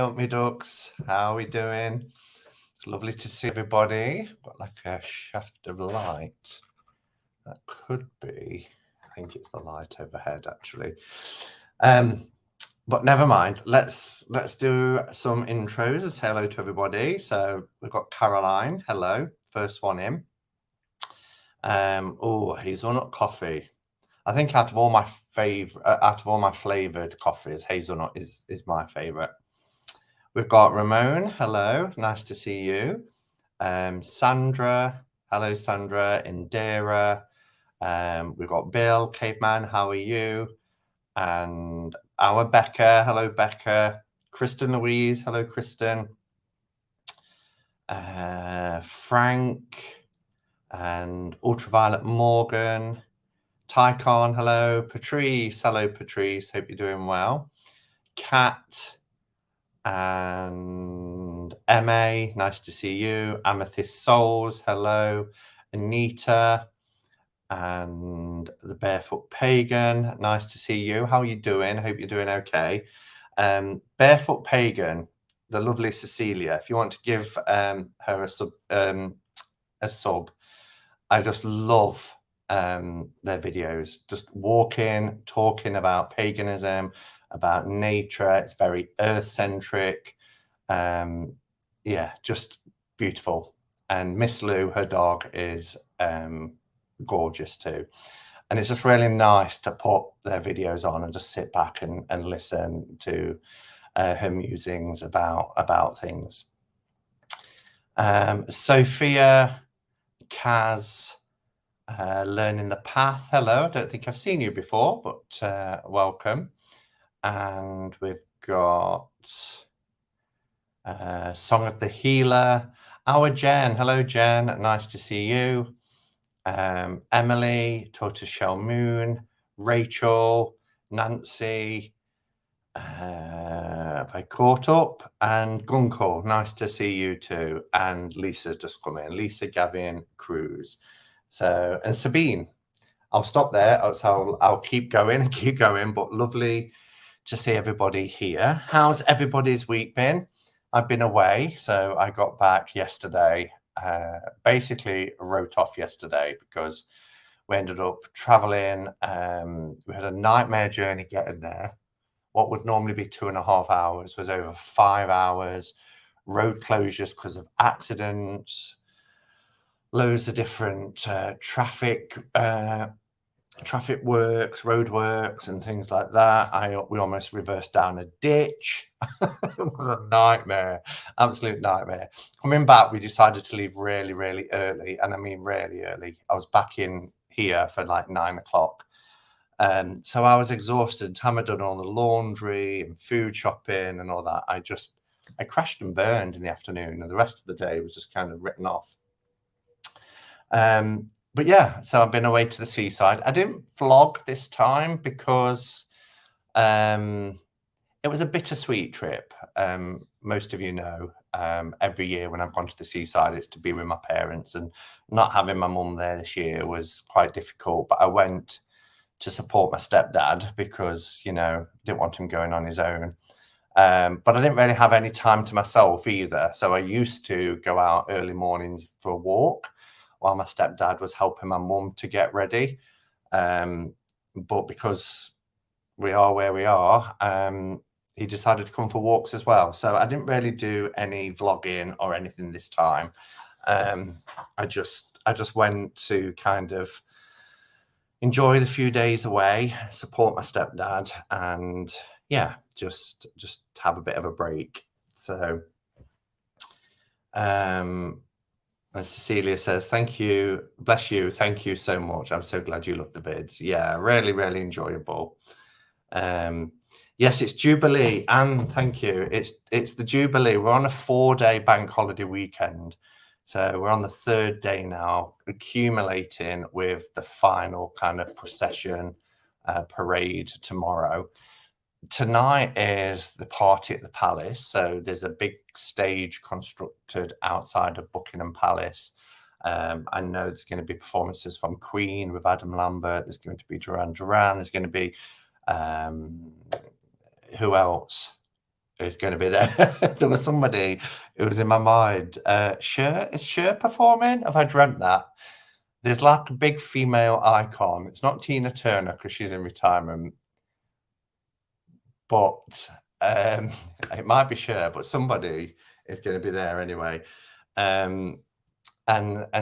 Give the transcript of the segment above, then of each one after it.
up, me ducks? How are we doing? It's lovely to see everybody. Got like a shaft of light. That could be, I think it's the light overhead actually. But never mind. Let's do some intros. Say hello to everybody. So we've got Caroline. Hello, first one in. Hazelnut coffee. I think out of all my flavored coffees, hazelnut is my favorite. We've got Ramon. Hello, nice to see you. Sandra. Hello, Sandra. Indira. We've got Bill. Caveman. How are you? And our Becca. Hello, Becca. Kristen Louise. Hello, Kristen. Frank. And Ultraviolet Morgan. Tycon, hello. Patrice, hello, Patrice. Hope you're doing well. Kat and MA, nice to see you. Amethyst Souls, hello. Anita and the Barefoot Pagan, nice to see you. How are you doing? Hope you're doing okay. Barefoot Pagan, the lovely Cecilia, if you want to give her a sub, I just love their videos, just walking, talking about paganism, about nature. It's very earth-centric. Yeah, just beautiful. And Miss Lou, her dog, is gorgeous too. And it's just really nice to put their videos on and just sit back and listen to her musings about things. Sophia, Kaz, Learning the Path. Hello, I don't think I've seen you before, but welcome. And we've got Song of the Healer. Our Jen. Hello, Jen. Nice to see you. Emily, Tortoiseshell Moon, Rachel, Nancy. Have I caught up? And Gunkel, nice to see you too. And Lisa's just come in. Lisa, Gavin, Cruz. So, and Sabine, I'll stop there. So I'll keep going and keep going, but lovely to see everybody here. How's everybody's week been? I've been away, so I got back yesterday. Basically wrote off yesterday because we ended up traveling. We had a nightmare journey getting there. What would normally be 2.5 hours was over 5 hours. Road closures because of accidents. Loads of different traffic works, road works, and things like that. We almost reversed down a ditch. It was a nightmare, absolute nightmare. Coming back, we decided to leave really, really early, and I mean really early. I was back in here for like 9 o'clock. So I was exhausted. Time I'd done all the laundry and food shopping and all that. I crashed and burned in the afternoon, and the rest of the day was just kind of written off. But yeah, so I've been away to the seaside. I didn't vlog this time because it was a bittersweet trip. Most of you know, every year when I've gone to the seaside, it's to be with my parents, and not having my mum there this year was quite difficult. But I went to support my stepdad because, you know, didn't want him going on his own. But I didn't really have any time to myself either. So I used to go out early mornings for a walk while my stepdad was helping my mum to get ready. But because we are where we are, he decided to come for walks as well. So I didn't really do any vlogging or anything this time. I just went to kind of enjoy the few days away, support my stepdad, and yeah, just have a bit of a break. So and Cecilia says, thank you, bless you, thank you so much. I'm so glad you love the vids. Yeah, really, really enjoyable. Yes, it's Jubilee, and thank you. It's the Jubilee. We're on a 4-day bank holiday weekend. So we're on the 3rd day now, accumulating with the final kind of procession parade tomorrow. Tonight is the party at the Palace. So there's a big stage constructed outside of Buckingham Palace. I know there's going to be performances from Queen with Adam Lambert. There's going to be Duran Duran. There's going to be who else? is going to be there. There was somebody who was in my mind. Is Cher performing? Have I dreamt that? There's like a big female icon. It's not Tina Turner because she's in retirement, but it might be Cher, but somebody is going to be there anyway. And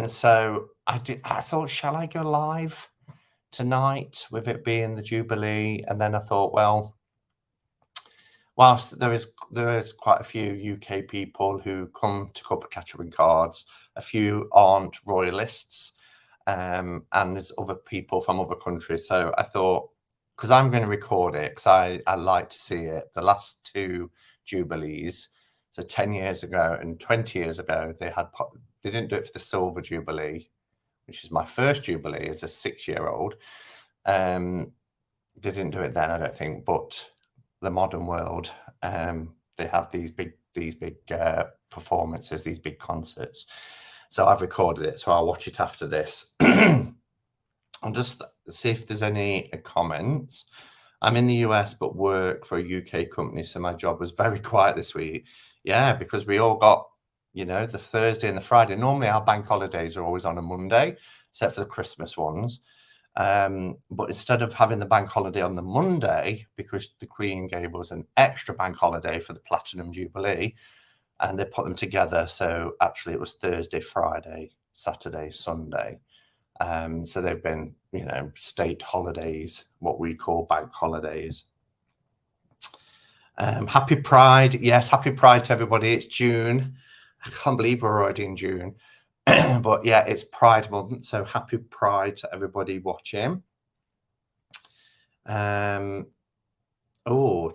so I thought, shall I go live tonight with it being the Jubilee? And then I thought, well, whilst there is quite a few UK people who come to Cuppa catering cards, a few aren't royalists, and there's other people from other countries. So I thought, because I'm going to record it, because I like to see it. The last two Jubilees, so 10 years ago and 20 years ago, they didn't do it for the Silver Jubilee, which is my first Jubilee as a 6-year-old. They didn't do it then, I don't think, but the modern world, they have these big performances, these big concerts. So I've recorded it, so I'll watch it after this. I'll just see if there's any comments. I'm in the US but work for a UK company, so my job was very quiet this week. Yeah, because we all got, the Thursday and the Friday. Normally our bank holidays are always on a Monday, except for the Christmas ones. But instead of having the bank holiday on the Monday, because the Queen gave us an extra bank holiday for the Platinum Jubilee, and they put them together. So actually it was Thursday, Friday, Saturday, Sunday. So they've been, state holidays, what we call bank holidays. Happy Pride. Yes, happy Pride to everybody. It's June. I can't believe we're already in June. But yeah, it's Pride month, so happy Pride to everybody watching. Oh,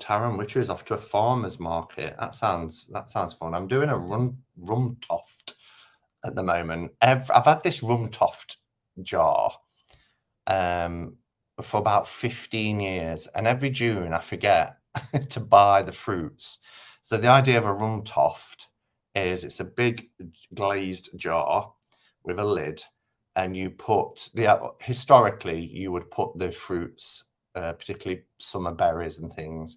Taron Witcher is off to a farmer's market. That sounds fun. I'm doing a rumtopf at the moment. I've had this rumtopf jar for about 15 years, and every June I forget to buy the fruits. So the idea of a rumtopf is it's a big glazed jar with a lid, and you put historically you would put the fruits, particularly summer berries and things,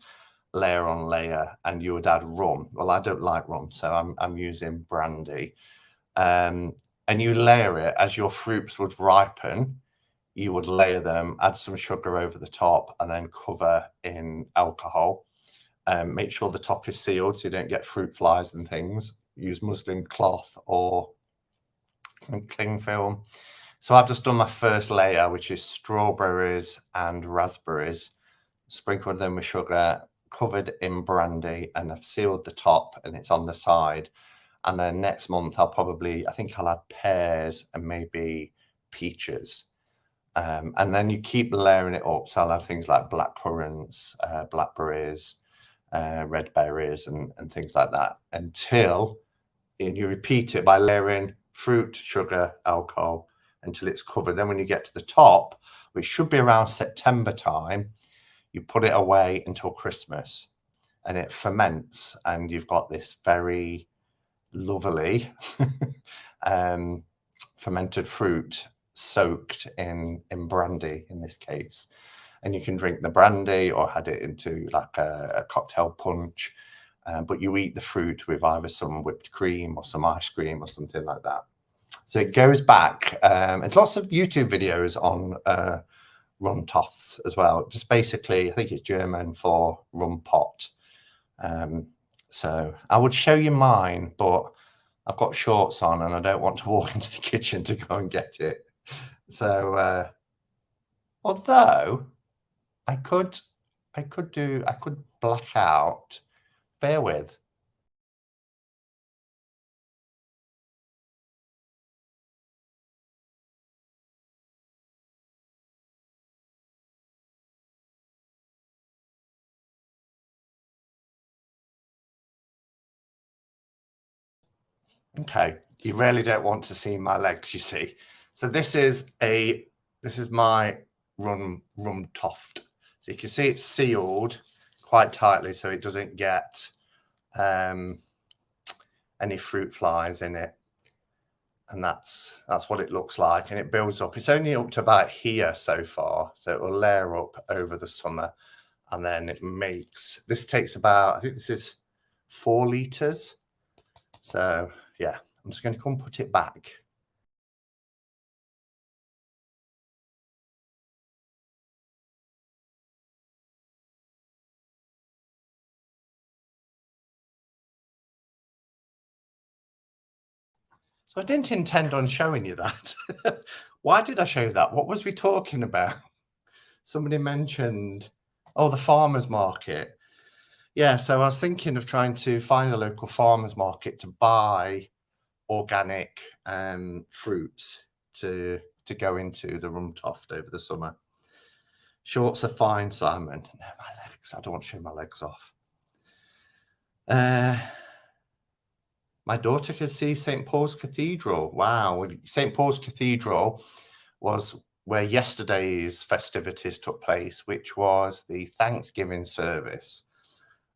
layer on layer, and you would add rum. Well, I don't like rum, so I'm using brandy, and you layer it as your fruits would ripen. You would layer them, add some sugar over the top, and then cover in alcohol. Make sure the top is sealed so you don't get fruit flies and things. Use muslin cloth or cling film. So I've just done my first layer, which is strawberries and raspberries, sprinkled them with sugar, covered in brandy, and I've sealed the top and it's on the side. And then next month I think I'll add pears and maybe peaches. And then you keep layering it up. So I'll have things like black currants, blackberries, red berries and things like that, until you repeat it by layering fruit, sugar, alcohol until it's covered. Then when you get to the top, which should be around September time, you put it away until Christmas and it ferments, and you've got this very lovely fermented fruit soaked in brandy in this case. And you can drink the brandy or add it into like a cocktail punch. But you eat the fruit with either some whipped cream or some ice cream or something like that. So it goes back. There's lots of YouTube videos on rumtopf as well. Just basically, I think it's German for rum pot. So I would show you mine, but I've got shorts on and I don't want to walk into the kitchen to go and get it. So although I could black out. Bear with. Okay, you really don't want to see my legs, you see. So this is my rumtopf. So you can see it's sealed quite tightly so it doesn't get any fruit flies in it. And that's what it looks like, and it builds up. It's only up to about here so far, so it will layer up over the summer, and then this takes about, I think this is 4 litres. So yeah, I'm just going to come put it back. So I didn't intend on showing you that. Why did I show you that? What was we talking about? Somebody mentioned, oh, the farmer's market. Yeah, so I was thinking of trying to find a local farmer's market to buy organic fruits to go into the rumtopf over the summer. Shorts are fine, Simon. No, my legs. I don't want to show my legs off. My daughter can see St. Paul's Cathedral. Wow. St. Paul's Cathedral was where yesterday's festivities took place, which was the Thanksgiving service.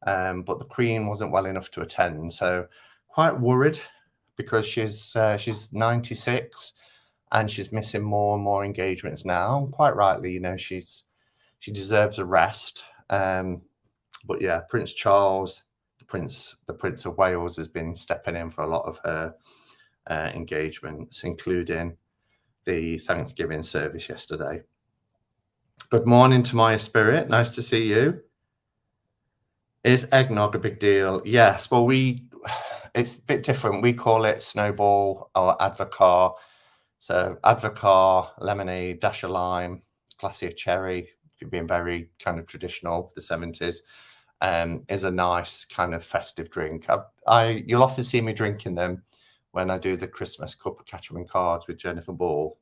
But the Queen wasn't well enough to attend. So quite worried because she's 96 and she's missing more and more engagements now. Quite rightly, you know, she deserves a rest. But yeah, Prince Charles, the Prince of Wales, has been stepping in for a lot of her engagements, including the Thanksgiving service yesterday. Good morning to my spirit. Nice to see you. Is eggnog a big deal? Yes. Well, it's a bit different. We call it snowball or advocaat. So advocaat, lemonade, dash of lime, glassy of cherry, if you're being very kind of traditional, the 70s, is a nice kind of festive drink. You'll often see me drinking them when I do the Christmas Cuppa catching cards with Jennifer Ball.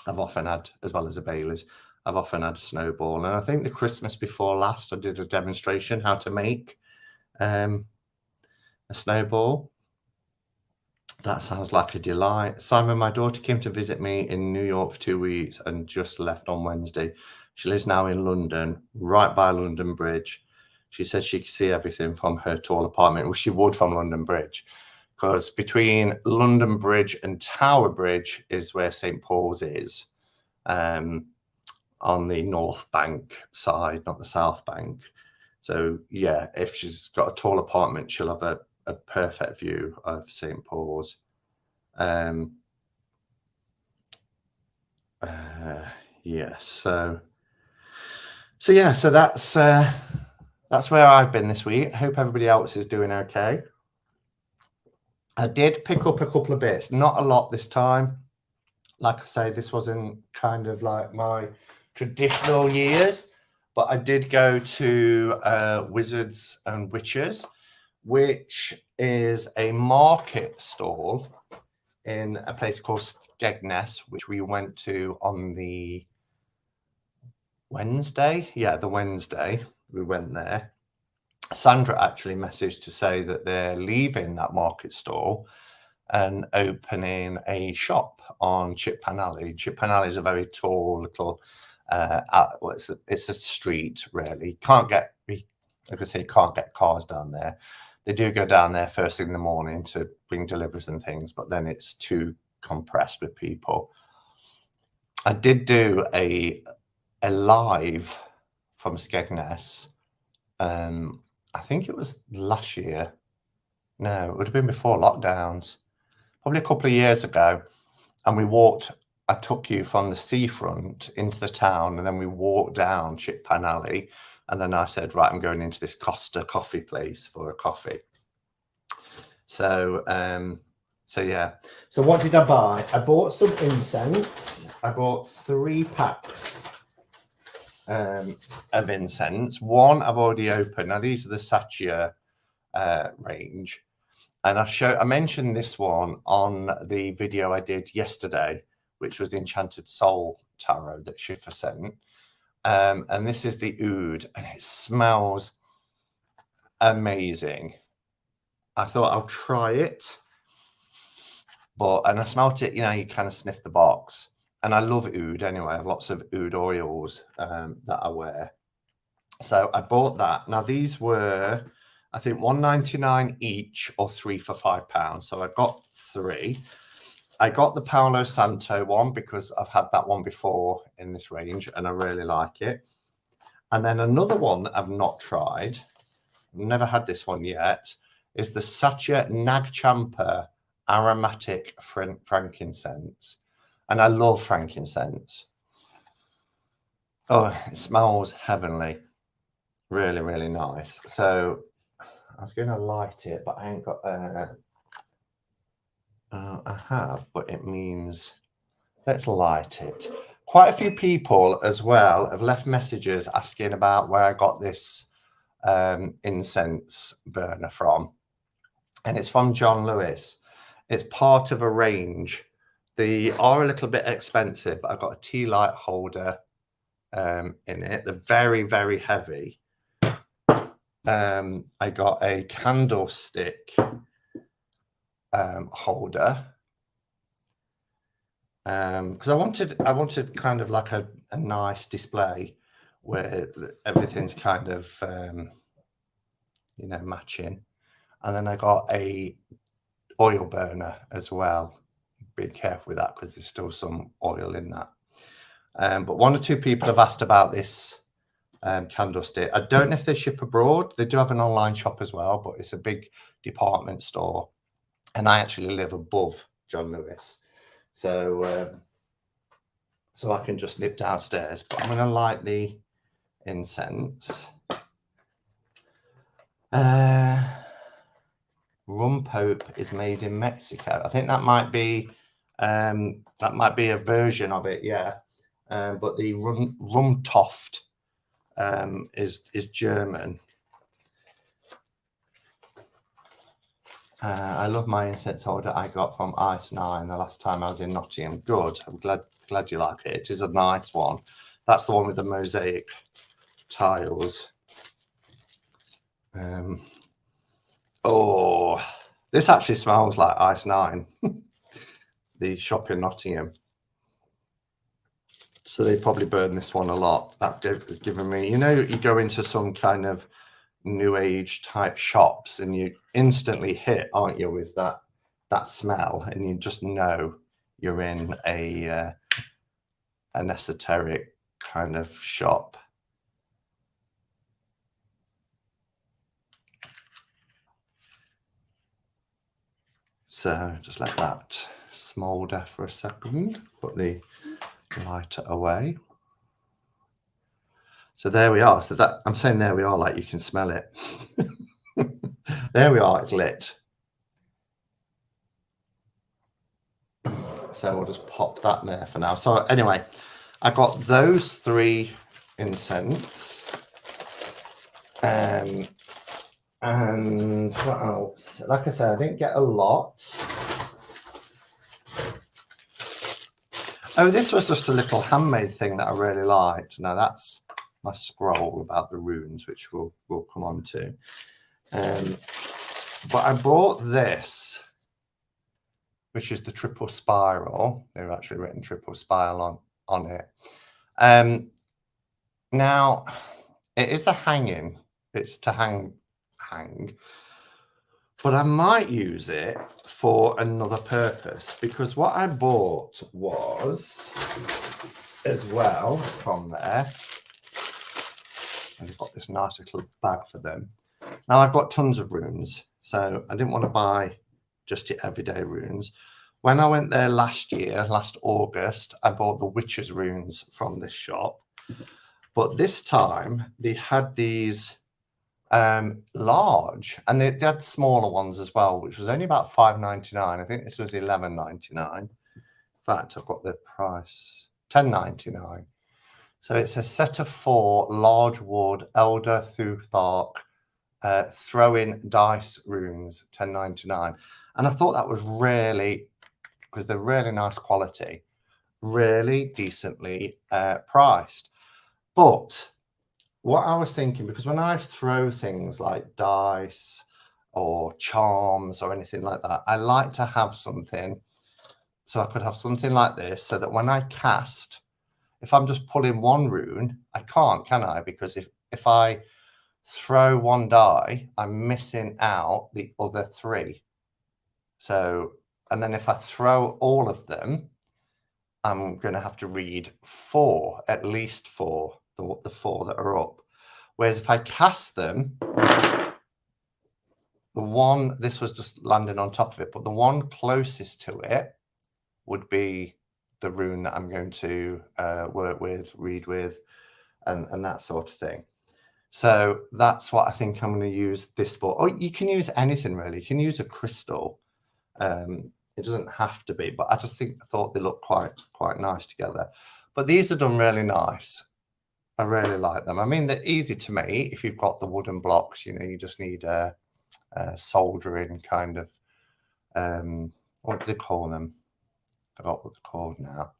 I've often had, as well as a Bailey's, I've often had a snowball. And I think the Christmas before last, I did a demonstration how to make a snowball. That sounds like a delight. Simon, my daughter came to visit me in New York for 2 weeks and just left on Wednesday. She lives now in London, right by London Bridge. She says she can see everything from her tall apartment. Well, she would from London Bridge, because between London Bridge and Tower Bridge is where St. Paul's is, on the North Bank side, not the South Bank. So yeah, if she's got a tall apartment, she'll have a perfect view of St. Paul's. Yes, so that's where I've been this week. I hope everybody else is doing okay. I did pick up a couple of bits, not a lot this time. Like I say, this wasn't kind of like my traditional years, but I did go to Wizards and Witches, which is a market stall in a place called Skegness, which we went to on the Wednesday. Yeah, the Wednesday we went there. Sandra actually messaged to say that they're leaving that market stall and opening a shop on Chippan Alley. Chippan Alley is a very tall little, it's a street really. Like I say, can't get cars down there. They do go down there first thing in the morning to bring deliveries and things, but then it's too compressed with people. I did do a live from Skegness. I think it was last year. No, it would have been before lockdowns, probably a couple of years ago. And I took you from the seafront into the town, and then we walked down Chippan Alley. And then I said, right, I'm going into this Costa coffee place for a coffee. So yeah. So what did I buy? I bought some incense. I bought 3 packs of incense. One I've already opened. Now these are the Satya range. And I mentioned this one on the video I did yesterday, which was the Enchanted Soul Tarot that Schiffer sent. And this is the oud, and it smells amazing. I thought I'll try it, and I smelt it, you kind of sniff the box. And I love oud anyway. I have lots of oud oils that I wear. So I bought that. Now these were, I think, $1.99 each, or 3 for £5. So I got 3. I got the Paolo Santo one because I've had that one before in this range and I really like it. And then another one that I've not tried, I've never had this one yet, is the Sacha Nagchampa aromatic frankincense. And I love frankincense. Oh, it smells heavenly. Really, really nice. So I was going to light it, but I ain't got... I have, but it means... Let's light it. Quite a few people as well have left messages asking about where I got this incense burner from. And it's from John Lewis. It's part of a range. They are a little bit expensive, but I've got a tea light holder in it. They're very, very heavy. I got a candlestick holder. Because I wanted kind of like a nice display where everything's kind of you know, matching. And then I got a oil burner as well. Be careful with that because there's still some oil in that. But one or two people have asked about this candlestick. I don't know if they ship abroad. They do have an online shop as well, but it's a big department store. And I actually live above John Lewis. So I can just nip downstairs, but I'm going to light the incense. Rumtopf is made in Mexico. I think that might be a version of it, yeah. But the rumtopf is German. I love my incense holder I got from Ice 9 the last time I was in Nottingham. Good. I'm glad you like it. It is a nice one. That's the one with the mosaic tiles. Oh, this actually smells like Ice 9, the shop in Nottingham. So they probably burn this one a lot. That has given me, you know, you go into some kind of new age type shops and you instantly hit, aren't you, with that smell, and you just know you're in an esoteric kind of shop. So just let that smolder for a second, put the lighter away. So there we are. So that, I'm saying there we are, like you can smell it. There we are, it's lit. So we'll just pop that there for now. So anyway, I got those 3 incense. And what else? Like I said, I didn't get a lot. Oh, this was just a little handmade thing that I really liked. Now that's my scroll about the runes, which we'll come on to. But I bought this, which is the triple spiral. They've actually written triple spiral on it. Now, it is a hanging. It's to hang. But I might use it for another purpose, because what I bought was, as well, from there, and I've got this nice little bag for them. Now, I've got tons of runes, so I didn't want to buy just your everyday runes. When I went there last August, I bought the Witcher's runes from this shop. But this time, they had these large, and they had smaller ones as well, which was only about $5.99. I think this was $11.99. In fact, I've got the price, $10.99. So it's a set of 4 large wood Elder Thuthark throw-in dice runes, $10.99. And I thought that was really, because they're really nice quality, really decently priced. But what I was thinking, because when I throw things like dice or charms or anything like that, I like to have something. So I could have something like this, so that when I cast, if I'm just pulling one rune, I can't, can I? Because if I throw one die, I'm missing out the other 3. So, and then if I throw all of them, I'm going to have to read 4, at least 4, the 4 that are up. Whereas if I cast them, this was just landing on top of it, but the one closest to it would be the rune that I'm going to work with, read with, and that sort of thing. So that's what I think I'm going to use this for. Oh, you can use anything really. You can use a crystal. It doesn't have to be, but I thought they look quite nice together. But these are done really nice. I really like them. I mean, they're easy to make if you've got the wooden blocks. You know, you just need a soldering kind of. What do they call them? Forgot what they're called now.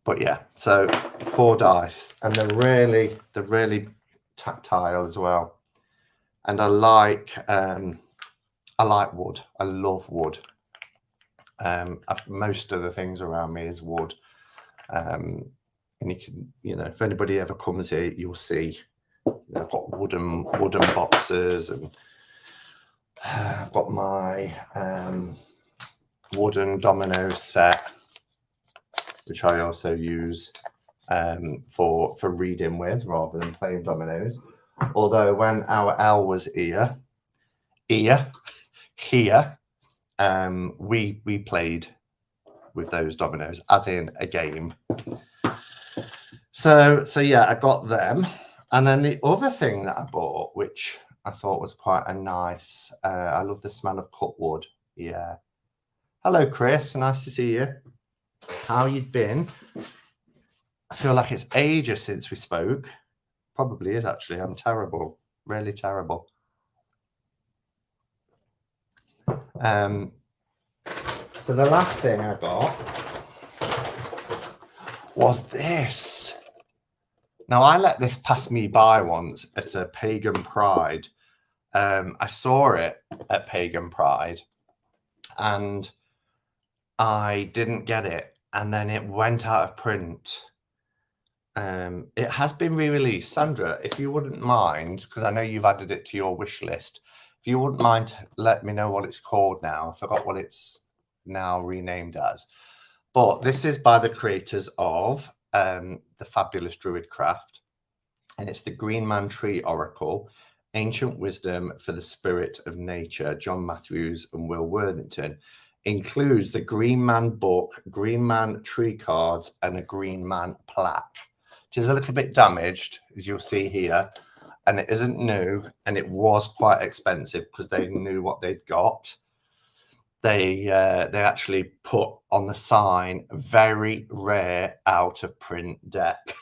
But yeah, so 4 dice, and they're really tactile as well. And I like wood. I love wood. Most of the things around me is wood. And you can, you know, if anybody ever comes here, you'll see I've got wooden boxes, and I've got my wooden domino set, which I also use for reading with rather than playing dominoes. Although when our L was here, we played with those dominoes, as in a game. So yeah, I got them. And then the other thing that I bought, which I thought was quite a nice, I love the smell of cut wood. Yeah. Hello, Chris. Nice to see you. How you been? I feel like it's ages since we spoke. Probably is, actually. I'm terrible. Really terrible. So the last thing I got was this. Now, I let this pass me by once at a Pagan Pride. I saw it at Pagan Pride and I didn't get it. And then it went out of print. It has been re-released. Sandra, if you wouldn't mind, because I know you've added it to your wish list, if you wouldn't mind, let me know what it's called now. I forgot what it's now renamed as. But this is by the creators of the fabulous Druidcraft, and it's the Green Man Tree Oracle, Ancient Wisdom for the Spirit of Nature, John Matthews and Will Worthington. Includes the Green Man book, Green Man tree cards, and a Green Man plaque. It is a little bit damaged, as you'll see here, and it isn't new, and it was quite expensive because they knew what they'd got. They actually put on the sign very rare out of print deck.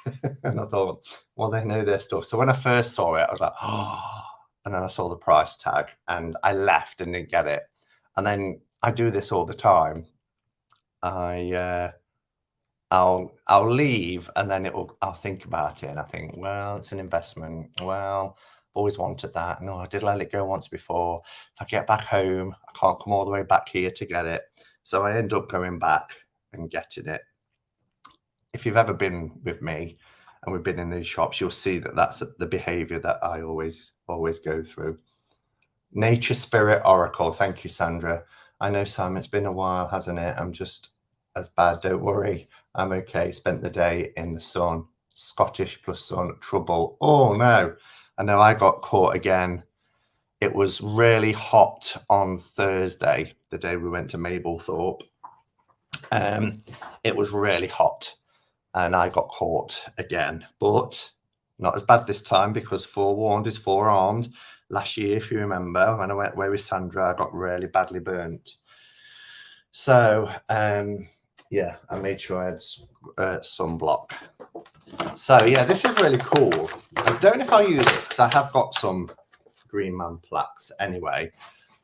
And I thought, well, they know their stuff. So when I first saw it, I was like, oh, and then I saw the price tag and I left and didn't get it. And then I do this all the time. I'll leave and then I'll think about it and I think, well, it's an investment. Well, always wanted that. No, I did let it go once before. If I get back home, I can't come all the way back here to get it. So I end up going back and getting it. If you've ever been with me and we've been in these shops, you'll see that that's the behavior that I always go through. Nature Spirit Oracle. Thank you, Sandra. I know, Sam, it's been a while, hasn't it? I'm just as bad. Don't worry. I'm okay. Spent the day in the sun. Scottish plus sun. Trouble. Oh, no. I know I got caught again. It was really hot on Thursday, the day we went to Mablethorpe. It was really hot and I got caught again, but not as bad this time because forewarned is forearmed. Last year, if you remember, when I went away with Sandra, I got really badly burnt. So, yeah, I made sure I had sunblock. So, yeah, this is really cool. I don't know if I'll use it because I have got some Green Man plaques anyway.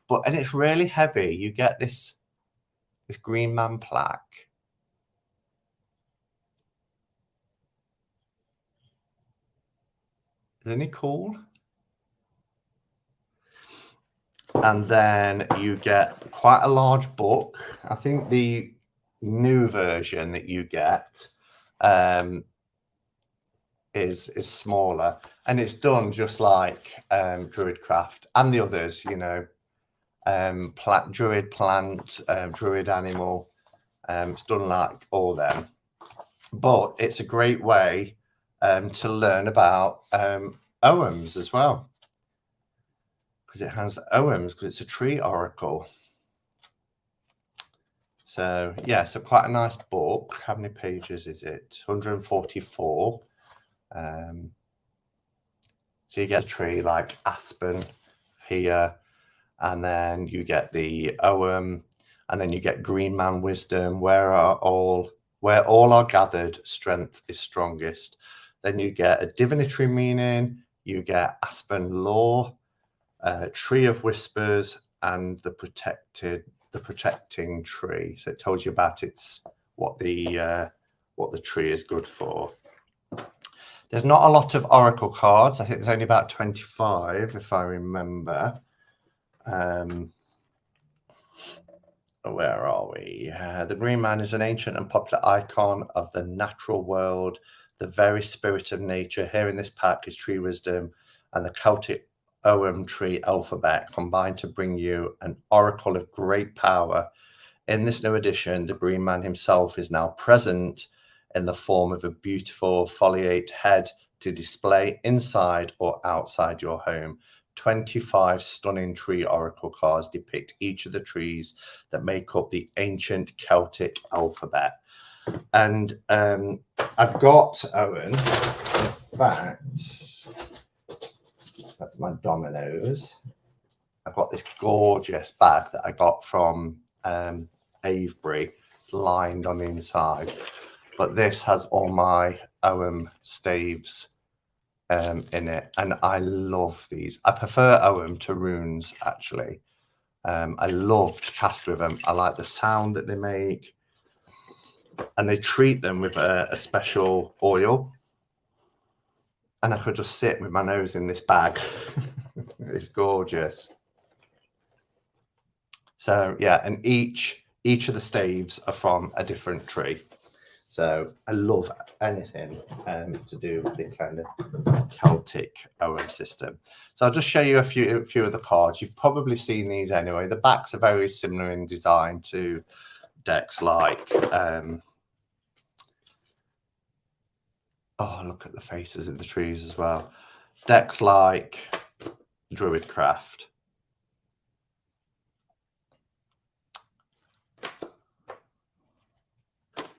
And it's really heavy. You get this Green Man plaque. Isn't it cool? And then you get quite a large book. I think the new version that you get is smaller, and it's done just like Druidcraft and the others, you know, Druid Plant, Druid Animal. It's done like all them, but it's a great way to learn about OMs as well. because it has oghams, because it's a tree oracle. So yeah, so quite a nice book. How many pages is it? 144. So you get a tree like aspen here, and then you get the ogham, and then you get green man wisdom, where all are gathered, strength is strongest. Then you get a divinatory meaning, you get aspen lore, tree of whispers, and the protecting tree. So it tells you about what the tree is good for. There's not a lot of oracle cards. I think there's only about 25, if I remember. Where are we? The Green Man is an ancient and popular icon of the natural world, the very spirit of nature. Here in this pack is tree wisdom and the Celtic ogham tree alphabet combined to bring you an oracle of great power. In this new edition, the Green Man himself is now present in the form of a beautiful foliate head to display inside or outside your home. 25 stunning tree oracle cards depict each of the trees that make up the ancient Celtic alphabet. And I've got Owen, in fact, that's my dominoes. I've got this gorgeous bag that I got from Avebury, lined on the inside. But this has all my ogham staves in it, and I love these. I prefer ogham to runes, actually. I love to cast with them. I like the sound that they make, and they treat them with a special oil. And I could just sit with my nose in this bag. It's gorgeous. So yeah, and each of the staves are from a different tree. So I love anything to do with the kind of Celtic ogham system. So I'll just show you a few of the cards. You've probably seen these anyway. The backs are very similar in design to decks like oh, look at the faces of the trees as well. Decks like Druidcraft.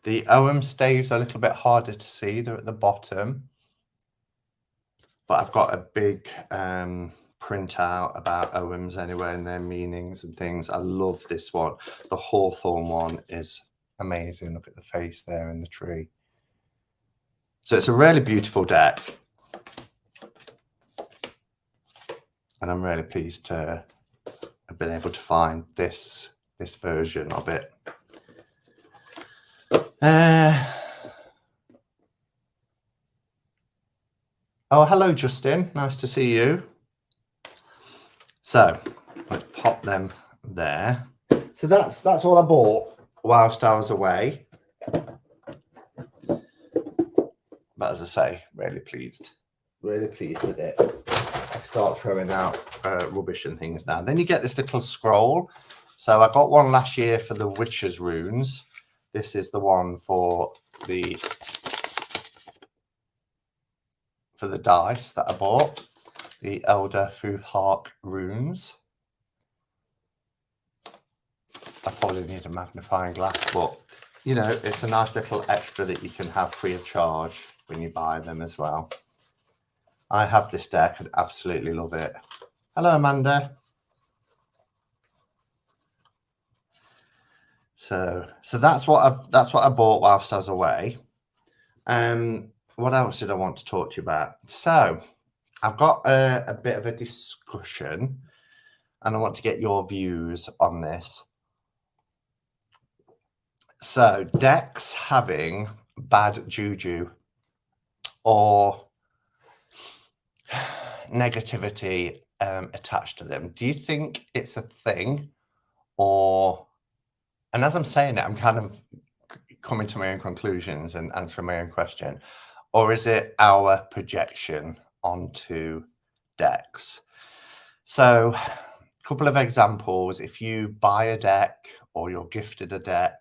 The ogham staves are a little bit harder to see. They're at the bottom. But I've got a big printout about oghams anyway and their meanings and things. I love this one. The Hawthorn one is amazing. Look at the face there in the tree. So it's a really beautiful deck. And I'm really pleased to have been able to find this version of it. Oh, hello, Justin. Nice to see you. So let's pop them there. So that's all I bought whilst I was away. But as I say, really pleased with it. I start throwing out rubbish and things now. Then you get this little scroll. So I got one last year for the Witcher's runes. This is the one for the dice that I bought, the Elder Futhark runes. I probably need a magnifying glass, but you know, it's a nice little extra that you can have free of charge when you buy them as well. I have this deck and absolutely love it. Hello, Amanda. So that's what I bought whilst I was away. What else did I want to talk to you about? So I've got a bit of a discussion, and I want to get your views on this. So decks having bad juju or negativity attached to them, do you think it's a thing? Or, and as I'm saying it, I'm kind of coming to my own conclusions and answering my own question, or is it our projection onto decks? So a couple of examples. If you buy a deck or you're gifted a deck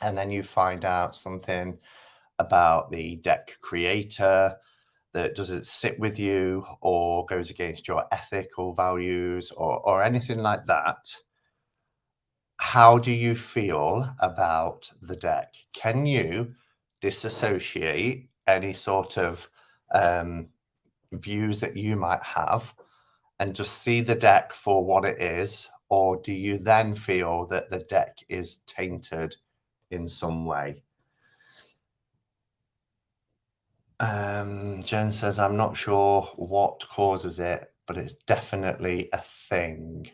and then you find out something about the deck creator that doesn't sit with you or goes against your ethical values or anything like that, how do you feel about the deck? Can you disassociate any sort of views that you might have and just see the deck for what it is? Or do you then feel that the deck is tainted in some way? Jen says, I'm not sure what causes it, but it's definitely a thing.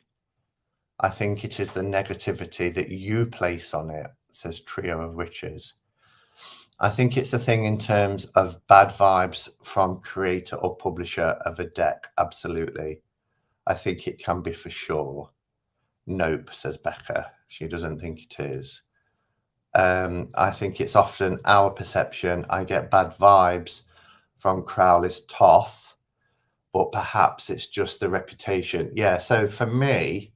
I think it is the negativity that you place on it, says Trio of Witches. I think it's a thing in terms of bad vibes from creator or publisher of a deck. Absolutely. I think it can be for sure. Nope, says Becca. She doesn't think it is. I think it's often our perception. I get bad vibes from Crowley's Toth, but perhaps it's just the reputation. Yeah, so for me,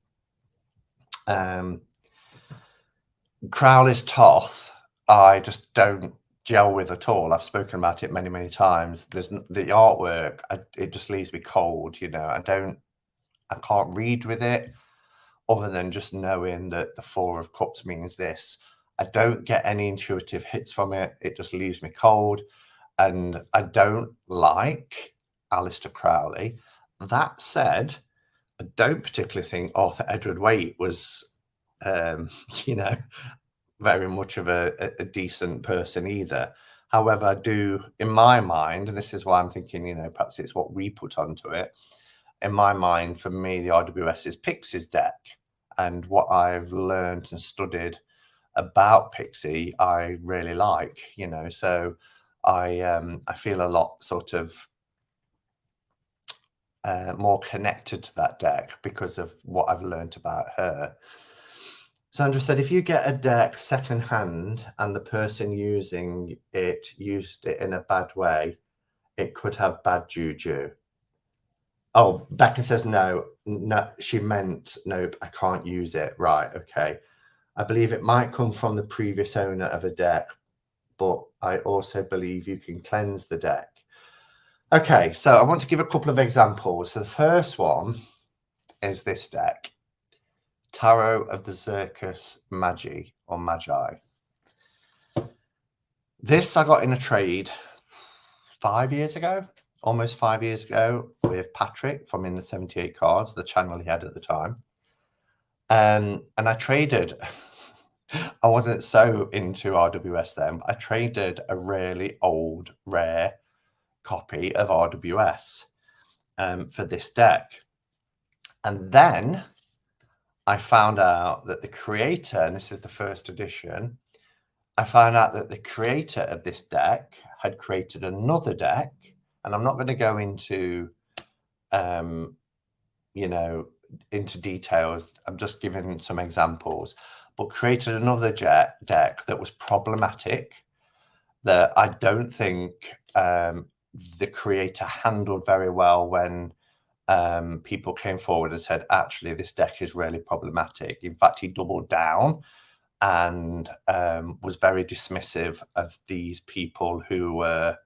Crowley's Toth, I just don't gel with at all. I've spoken about it many, many times. There's the artwork, it just leaves me cold, you know. I can't read with it other than just knowing that the Four of Cups means this. I don't get any intuitive hits from it. It just leaves me cold. And I don't like Aleister Crowley. That said, I don't particularly think Arthur Edward Waite was, you know, very much of a decent person either. However, I do, in my mind, and this is why I'm thinking, you know, perhaps it's what we put onto it. In my mind, for me, the RWS is Pixie's deck. And what I've learned and studied about Pixie, I really like, you know. So I feel a lot sort of more connected to that deck because of what I've learned about her. Sandra said, if you get a deck secondhand and the person using it used it in a bad way, it could have bad juju. Oh, Becca says, no, she meant, nope, I can't use it. Right, okay. I believe it might come from the previous owner of a deck, but I also believe you can cleanse the deck. Okay, so I want to give a couple of examples. So the first one is this deck, Tarot of the Circus Magi or Magi. This I got in a trade 5 years ago, almost 5 years ago, with Patrick from In the 78 Cards, the channel he had at the time. And I traded, I wasn't so into RWS then, but I traded a really old, rare copy of RWS for this deck. And then I found out that the creator, and this is the first edition, I found out that the creator of this deck had created another deck, and I'm not going to go into, you know, into details. I'm just giving some examples, but created another deck that was problematic, that I don't think the creator handled very well when people came forward and said, actually, this deck is really problematic. In fact, he doubled down and was very dismissive of these people who were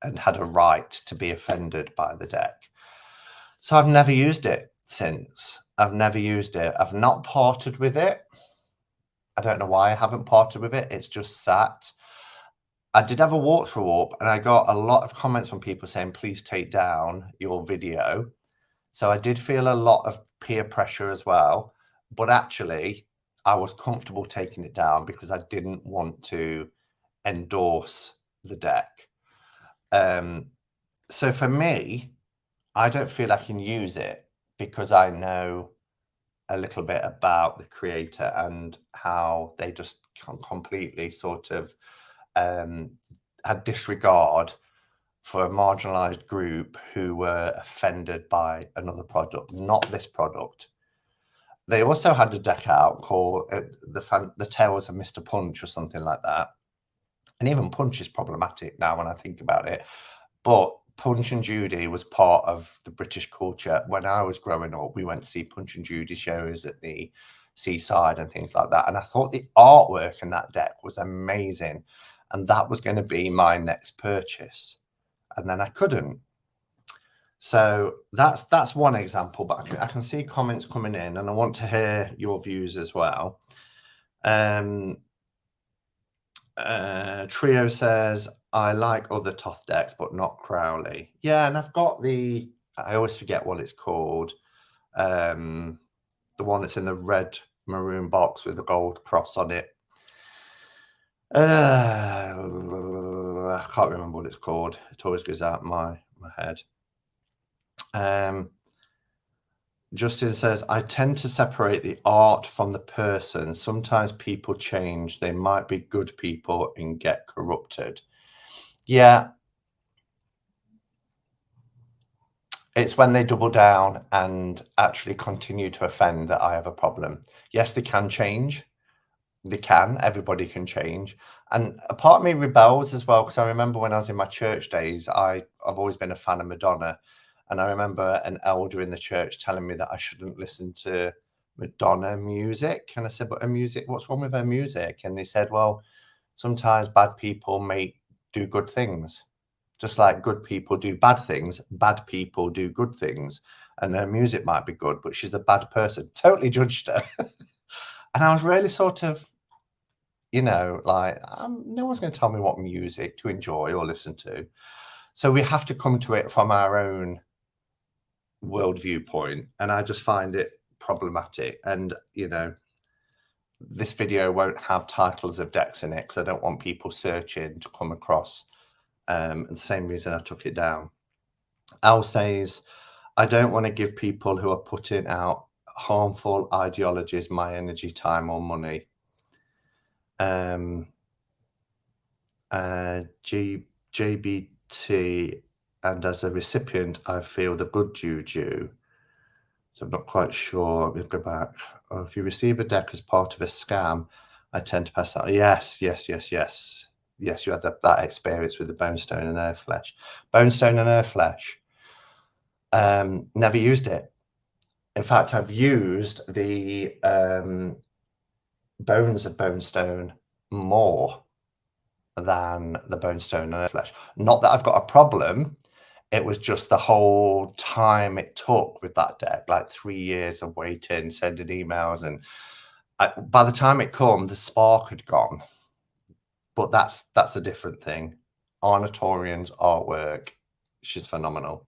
and had a right to be offended by the deck. So I've never used it since. I've never used it. I've not parted with it. I don't know why I haven't parted with it. It's just sat. I did have a walkthrough and I got a lot of comments from people saying, please take down your video. So I did feel a lot of peer pressure as well. But actually, I was comfortable taking it down because I didn't want to endorse the deck. So for me, I don't feel I can use it because I know a little bit about the creator and how they just completely sort of had disregard for a marginalized group who were offended by another product, not this product. They also had a deck out called the Tales of Mr. Punch or something like that. And even Punch is problematic now when I think about it. But Punch and Judy was part of the British culture. When I was growing up, we went to see Punch and Judy shows at the Seaside and things like that. And I thought the artwork in that deck was amazing. And that was going to be my next purchase. And then I couldn't So that's one example, but I can see comments coming in, and I want to hear your views as well. Trio says, I like other Toth decks, but not Crowley. Yeah, and I've got I always forget what it's called. The one that's in the red maroon box with the gold cross on it. I can't remember what it's called. It always goes out my head. Justin says, I tend to separate the art from the person. Sometimes people change. They might be good people and get corrupted. Yeah. It's when they double down and actually continue to offend that I have a problem. Yes, they can change. They can. Everybody can change. And a part of me rebels as well, because I remember when I was in my church days, I've always been a fan of Madonna. And I remember an elder in the church telling me that I shouldn't listen to Madonna music. And I said, but her music, what's wrong with her music? And they said, well, sometimes bad people may do good things. Just like good people do bad things, bad people do good things. And her music might be good, but she's a bad person. Totally judged her. And I was really sort of, like, no one's going to tell me what music to enjoy or listen to. So we have to come to it from our own world viewpoint. And I just find it problematic. And, this video won't have titles of decks in it because I don't want people searching to come across. And the same reason I took it down. Al says, I don't want to give people who are putting out harmful ideologies my energy, time, or money. JBT, and as a recipient, I feel the good juju. So I'm not quite sure. We'll go back. Oh, if you receive a deck as part of a scam, I tend to pass out. Yes. Yes, you had that experience with the Bonestone and Earthflesh. Bonestone and Earthflesh. Never used it. In fact, I've used the Bones of Bonestone more than the Bonestone and Earthflesh. Not that I've got a problem. It was just the whole time it took with that deck, like 3 years of waiting, sending emails, and by the time it come, the spark had gone. But that's a different thing. Arnatorian's artwork, she's phenomenal.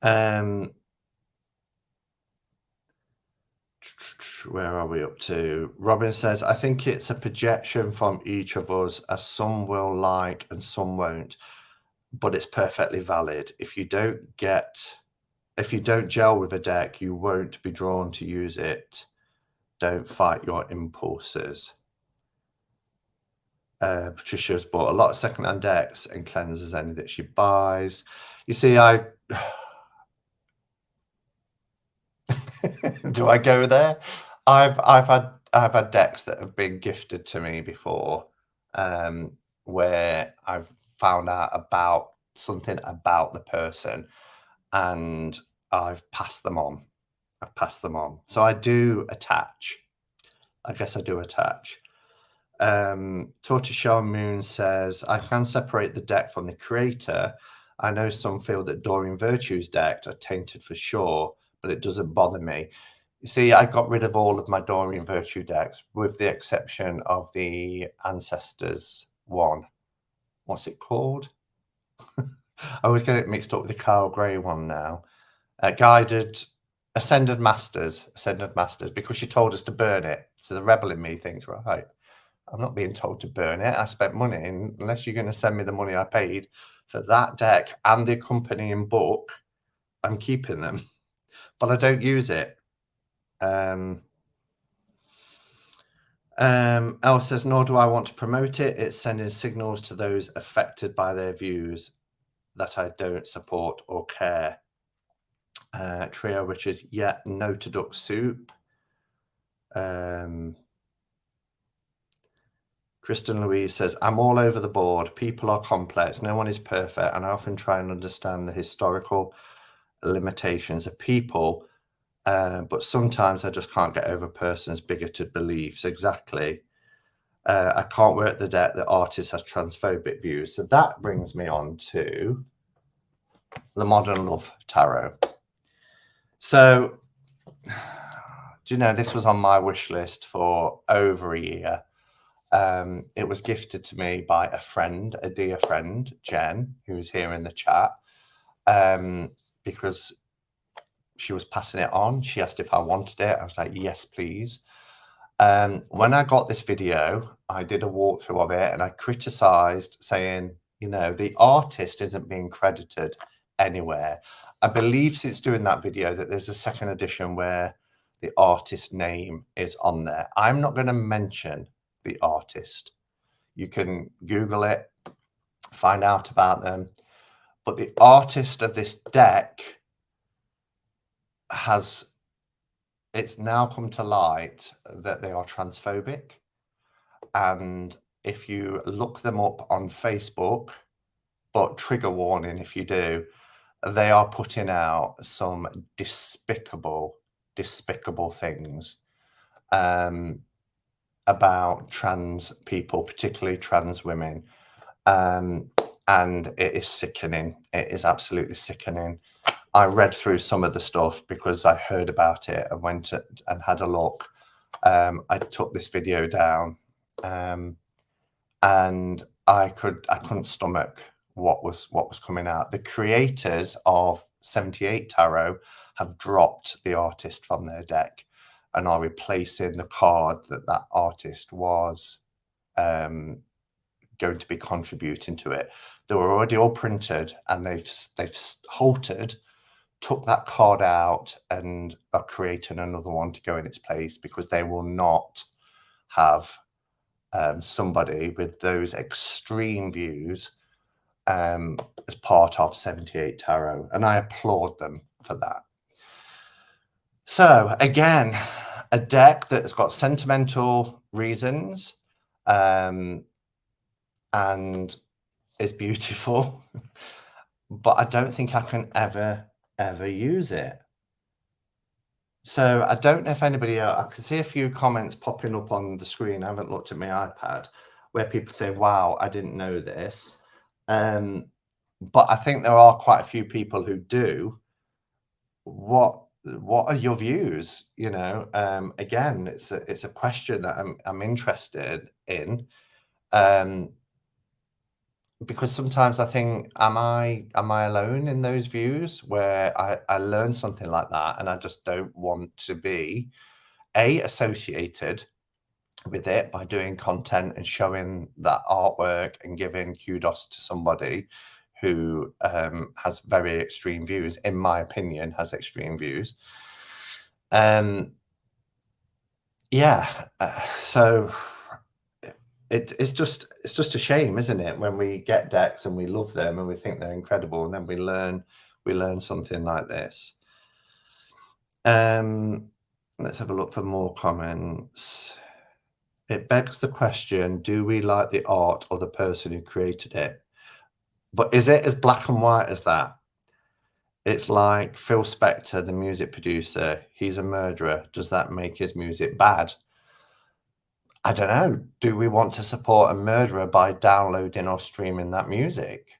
Where are we up to? Robin says, I think it's a projection from each of us, as some will like and some won't, but it's perfectly valid. If you don't gel with a deck, you won't be drawn to use it. Don't fight your impulses. Patricia's bought a lot of secondhand decks and cleanses any that she buys. You see, do I go there? I've had decks that have been gifted to me before, where I've found out about something about the person, and I've passed them on. So I do attach. I guess I do attach. Tortoiseshell Moon says, I can separate the deck from the creator. I know some feel that Doreen Virtue's decks are tainted for sure, but it doesn't bother me. You see, I got rid of all of my Doreen Virtue decks, with the exception of the Ancestors one. What's it called? I always get it mixed up with the Kyle Gray one now. Guided Ascended Masters, because she told us to burn it. So the rebel in me thinks, right, I'm not being told to burn it. I spent money, and unless you're going to send me the money I paid for that deck and the accompanying book, I'm keeping them. But I don't use it. Elle says, nor do I want to promote it. It's sending signals to those affected by their views that I don't support or care. Trio, which is yet no to duck soup. Kristen Louise says, I'm all over the board. People are complex. No one is perfect. And I often try and understand the historical limitations of people. But sometimes I just can't get over a person's bigoted beliefs. Exactly. I can't work the deck that artist has transphobic views. So that brings me on to the Modern Love Tarot. So, do you know, this was on my wish list for over a year. It was gifted to me by a friend, a dear friend, Jen, who's here in the chat, because she was passing it on. She asked if I wanted it. I was like, yes, please. When I got this video, I did a walkthrough of it and I criticized, saying, you know, the artist isn't being credited anywhere. I believe since doing that video that there's a second edition where the artist name is on there. I'm not going to mention the artist. You can Google it, find out about them. But the artist of this deck it's now come to light that they are transphobic. And if you look them up on Facebook, but trigger warning if you do, they are putting out some despicable things about trans people, particularly trans women. And it is sickening. It is absolutely sickening. I read through some of the stuff because I heard about it and went and had a look. I took this video down, and I couldn't stomach what was coming out. The creators of 78 Tarot have dropped the artist from their deck and are replacing the card that artist was going to be contributing to it. They were already all printed, and they've halted, took that card out, and are creating another one to go in its place because they will not have somebody with those extreme views as part of 78 Tarot, and I applaud them for that. So again, a deck that's got sentimental reasons and is beautiful, but I don't think I can ever use it. So I don't know if anybody else, I can see a few comments popping up on the screen. I haven't looked at my iPad where people say, wow, I didn't know this. But I think there are quite a few people who do. What are your views? You know, again, it's a question that I'm interested in. Because sometimes I think, am I alone in those views where I learn something like that and I just don't want to be associated with it by doing content and showing that artwork and giving kudos to somebody who has very extreme views, in my opinion, has extreme views. So it's just a shame, isn't it, when we get decks and we love them and we think they're incredible, and then we learn something like this. Let's have a look for more comments. It begs the question, do we like the art or the person who created it? But is it as black and white as that? It's like Phil Spector, the music producer. He's a murderer. Does that make his music bad? I don't know. Do we want to support a murderer by downloading or streaming that music?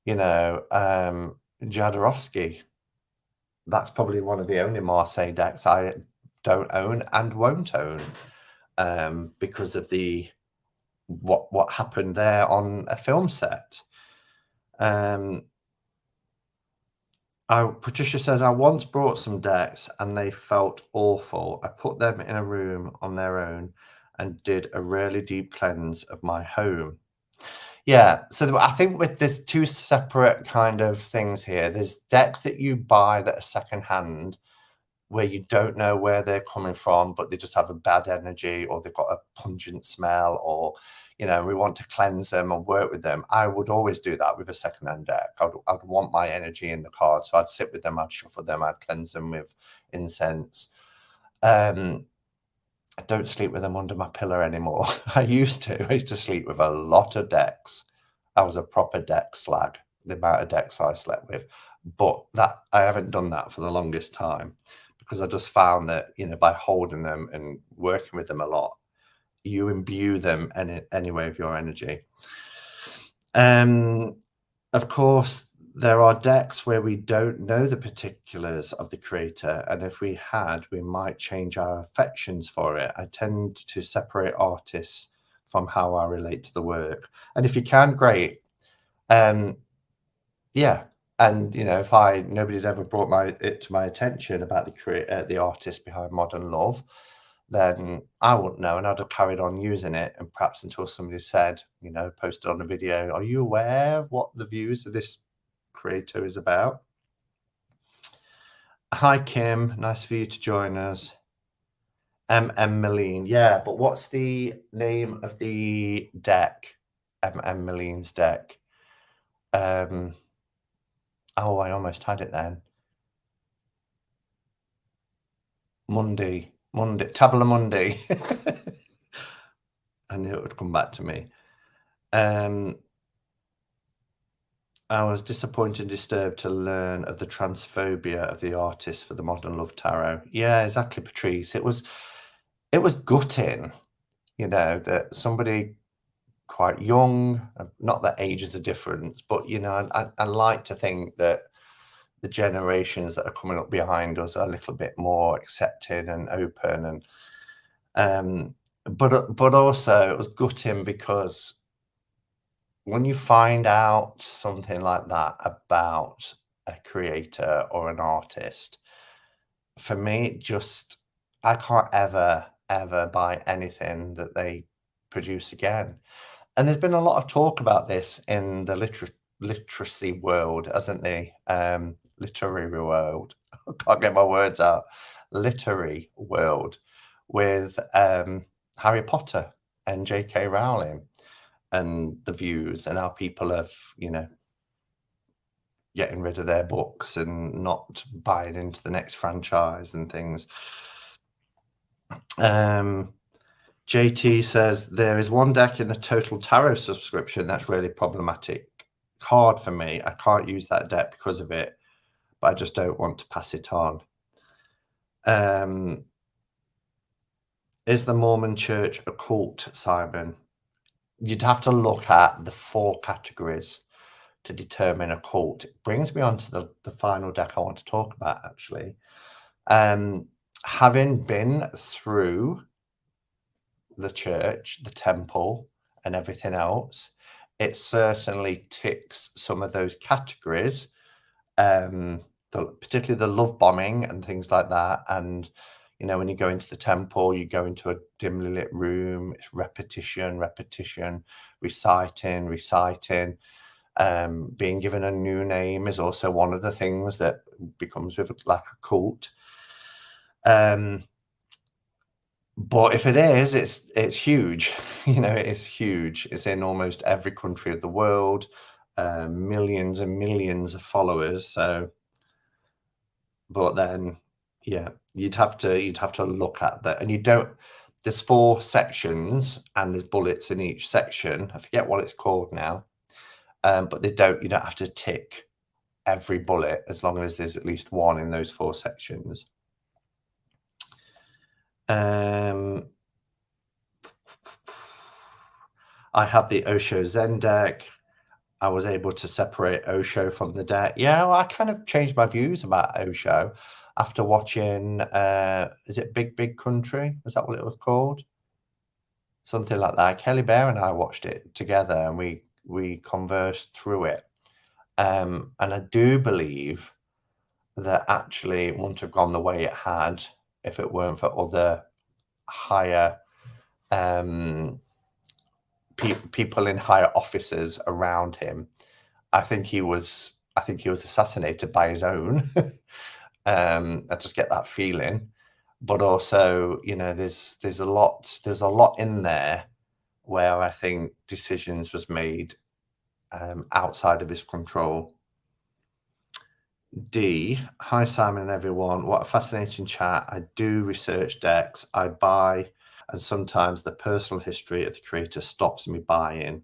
You know, Jodorowsky. That's probably one of the only Marseille decks I don't own and won't own because of what happened there on a film set. Patricia says, I once brought some decks and they felt awful. I put them in a room on their own and did a really deep cleanse of my home. Yeah, so I think there's two separate kind of things here. There's decks that you buy that are secondhand, where you don't know where they're coming from, but they just have a bad energy, or they've got a pungent smell, or, you know, we want to cleanse them and work with them. I would always do that with a secondhand deck. I'd want my energy in the card, so I'd sit with them, I'd shuffle them, I'd cleanse them with incense. I don't sleep with them under my pillow anymore. I used to sleep with a lot of decks. I was a proper deck slag, the amount of decks I slept with. But that I haven't done that for the longest time, because I just found that, you know, by holding them and working with them a lot, you imbue them anyway with your energy. Of course, There are decks where we don't know the particulars of the creator, and if we had, we might change our affections for it. I tend to separate artists from how I relate to the work. And if you can, great. Yeah. And if nobody had ever brought it to my attention about the artist behind Modern Love, then I wouldn't know, and I'd have carried on using it, and perhaps until somebody said, posted on a video, "Are you aware of what the views of this creator is about?" Hi Kim, nice for you to join us. Meline, yeah, but what's the name of the deck? Meline's deck. Oh, I almost had it then. Monday, Tabula Mundi. I knew it would come back to me. I was disappointed and disturbed to learn of the transphobia of the artist for the Modern Love Tarot. Yeah, exactly, Patrice. It was gutting, that somebody quite young, not that age is a difference, but I like to think that the generations that are coming up behind us are a little bit more accepting and open, and but also it was gutting because when you find out something like that about a creator or an artist, for me, I can't ever buy anything that they produce again. And there's been a lot of talk about this in the literacy world, hasn't there? Literary world. I can't get my words out. Literary world with Harry Potter and J.K. Rowling and the views and how people have, getting rid of their books and not buying into the next franchise and things. JT says there is one deck in the Total Tarot subscription that's really problematic card for me. I can't use that deck because of it, but I just don't want to pass it on. Is the Mormon Church a cult, Simon? You'd have to look at the 4 categories to determine a cult. It brings me on to the final deck I want to talk about, actually. Having been through the church, the temple, and everything else, it certainly ticks some of those categories, particularly the love bombing and things like that. And when you go into the temple, you go into a dimly lit room, it's repetition, reciting. Being given a new name is also one of the things that becomes with like a cult. But if it is, it's huge. It is huge. It's in almost every country of the world, millions and millions of followers. So, but then, yeah, you'd have to look at that, and you don't. There's 4 sections, and there's bullets in each section. I forget what it's called now, but you don't have to tick every bullet as long as there's at least one in those 4 sections. I have the Osho Zen deck. I was able to separate Osho from the deck. Yeah, well, I kind of changed my views about Osho after watching, is it Big Country? Was that what it was called? Something like that. Kelly Bear and I watched it together, and we conversed through it. And I do believe that actually it wouldn't have gone the way it had if it weren't for other higher people in higher offices around him. I think he was assassinated by his own. I just get that feeling. But also, there's a lot in there where I think decisions was made outside of his control. D, hi Simon and everyone. What a fascinating chat. I do research decks. I buy, and sometimes the personal history of the creator stops me buying.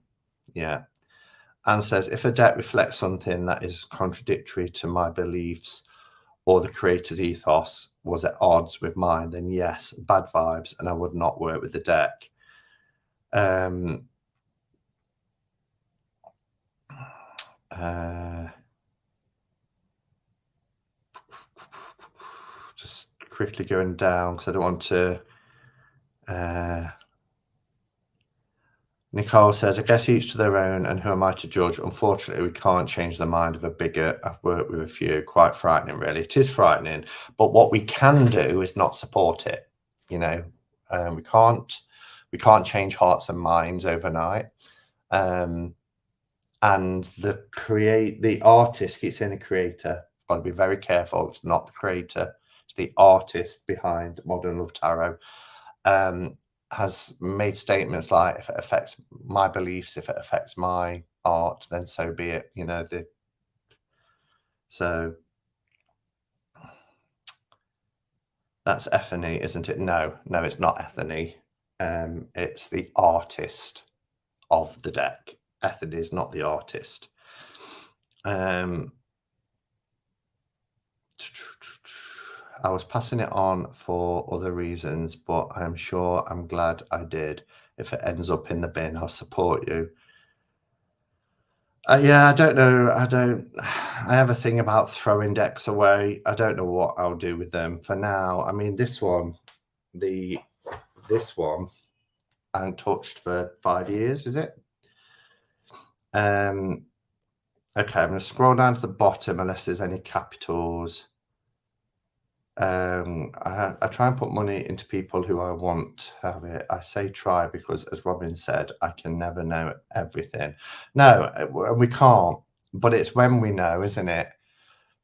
Yeah. Anne says, if a deck reflects something that is contradictory to my beliefs or the creator's ethos was at odds with mine, then yes, bad vibes, and I would not work with the deck. quickly going down because I don't want to. Nicole says, I guess each to their own, and who am I to judge? Unfortunately, we can't change the mind of a bigot. I've worked with a few. Quite frightening, really. It is frightening. But what we can do is not support it. You know, we can't change hearts and minds overnight. And the artist, keeps saying the creator, got to be very careful. It's not the creator, it's the artist behind Modern Love Tarot. Has made statements like, if it affects my beliefs, if it affects my art, then so be it. You know, so that's Ethany, isn't it? No, it's not Ethany. It's the artist of the deck. Ethany is not the artist. I was passing it on for other reasons, but I'm sure I'm glad I did. If it ends up in the bin, I'll support you. Yeah, I don't know. I have a thing about throwing decks away. I don't know what I'll do with them for now. I mean, this one I haven't touched for 5 years, is it? Okay, I'm going to scroll down to the bottom unless there's any capitals. I try and put money into people who I want to have it. I say try because, as Robin said, I can never know everything. No, we can't. But it's when we know, isn't it?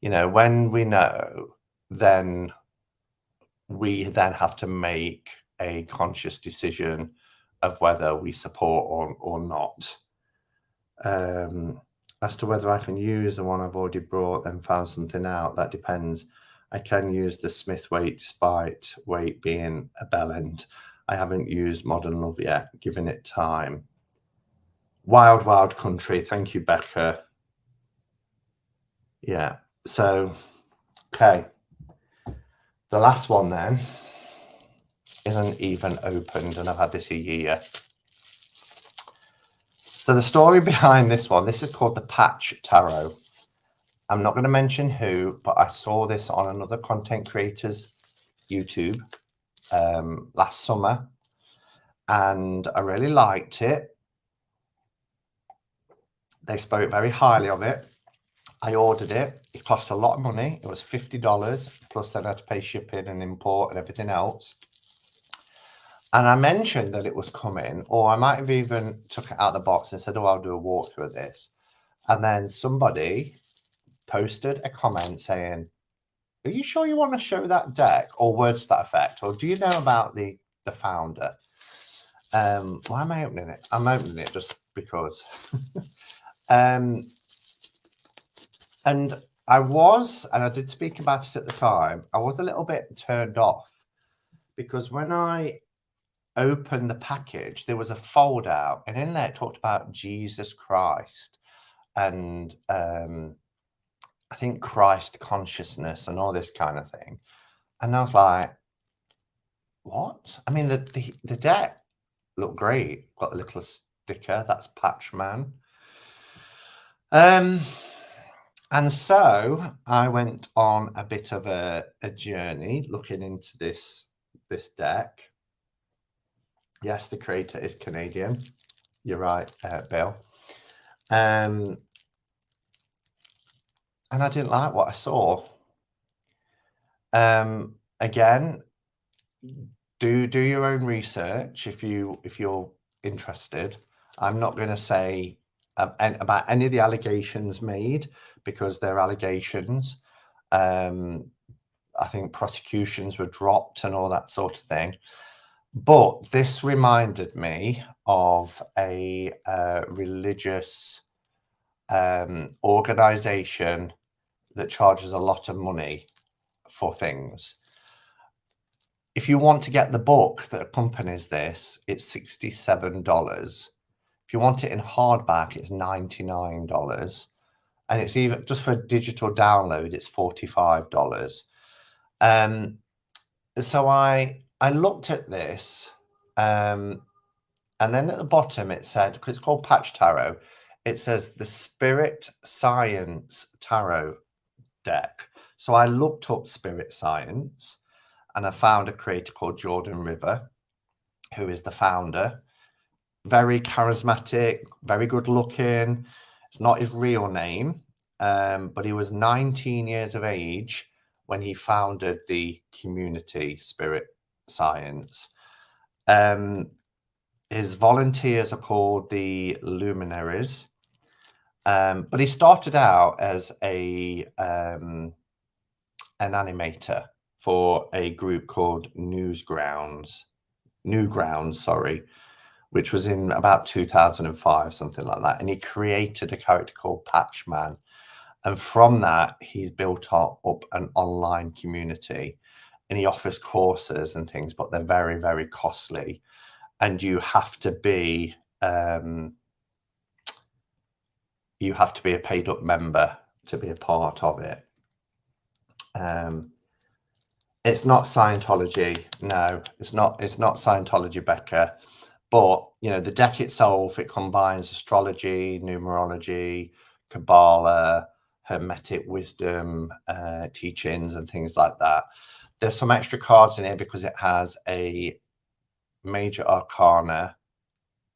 You know, when we know, then we then have to make a conscious decision of whether we support or not. As to whether I can use the one I've already brought and found something out, that depends. I can use the Smith weight despite weight being a bell end. I haven't used Modern Love yet, giving it time. Wild country. Thank you, Becca. Yeah. So, okay. The last one then isn't even opened, and I've had this a year. So the story behind this one, this is called the Patch Tarot. I'm not going to mention who, but I saw this on another content creator's YouTube last summer, and I really liked it. They spoke very highly of it. I ordered it. It cost a lot of money. It was $50, plus then I had to pay shipping and import and everything else. And I mentioned that it was coming, or I might have even took it out of the box and said, oh, I'll do a walkthrough of this. And then somebody posted a comment saying, are you sure you want to show that deck, or words to that effect, or do you know about the founder? Why am I opening it? I'm opening it just because. And I did speak about it at the time, I was a little bit turned off because when I opened the package, there was a fold out, and in there it talked about Jesus Christ and I think Christ consciousness and all this kind of thing. And I was like, what? I mean, the deck looked great. Got a little sticker. That's Patch Man. And so I went on a bit of a journey looking into this deck. Yes, the creator is Canadian. You're right, Bill. And I didn't like what I saw. Again, do your own research if you're interested. I'm not going to say about any of the allegations made because they're allegations. I think prosecutions were dropped and all that sort of thing. But this reminded me of a religious organization that charges a lot of money for things. If you want to get the book that accompanies this, it's $67. If you want it in hardback, it's $99. And it's even just for a digital download, it's $45. So I looked at this, and then at the bottom it said, because it's called Patch Tarot, it says the Spirit Science Tarot deck. So I looked up Spirit Science, and I found a creator called Jordan River, who is the founder. Very charismatic, very good looking. It's not his real name, but he was 19 years of age when he founded the community Spirit Science. His volunteers are called the Luminaries, but he started out as an animator for a group called Newgrounds, sorry, which was in about 2005, something like that. And he created a character called Patchman. And from that, he's built up an online community, and he offers courses and things, but they're very, very costly. And you have to be a paid up member to be a part of it. It's not Scientology. No, it's not Scientology, Becca. But, you know, the deck itself, it combines astrology, numerology, Kabbalah, Hermetic wisdom, teachings and things like that. There's some extra cards in here because it has a major arcana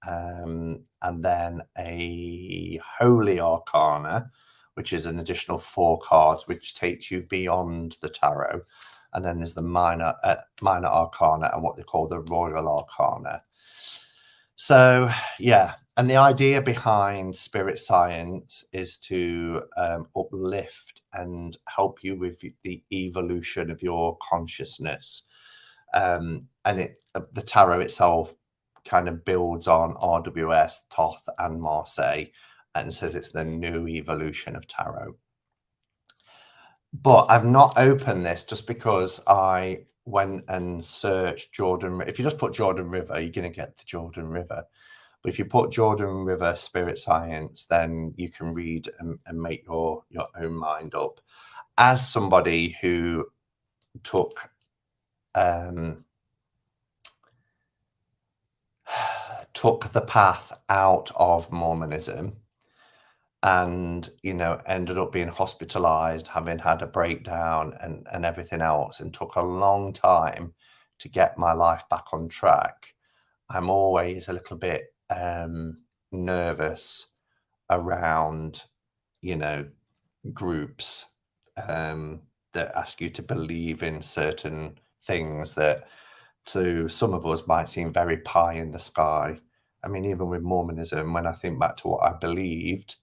and then a holy arcana, which is an additional 4 cards, which takes you beyond the tarot. And then there's the minor arcana and what they call the royal arcana. So, yeah, and the idea behind Spirit Science is to uplift and help you with the evolution of your consciousness. And the tarot itself kind of builds on RWS, Thoth, and Marseille, and says it's the new evolution of tarot. But I've not opened this just because I went and searched Jordan. If you just put Jordan River, you're going to get the Jordan River. But if you put Jordan River Spirit Science, then you can read and make your own mind up. As somebody who took the path out of Mormonism, and, you know, ended up being hospitalized, having had a breakdown and everything else, and took a long time to get my life back on track. I'm always a little bit nervous around, you know, groups that ask you to believe in certain things that to some of us might seem very pie in the sky. I mean, even with Mormonism, when I think back to what I believed,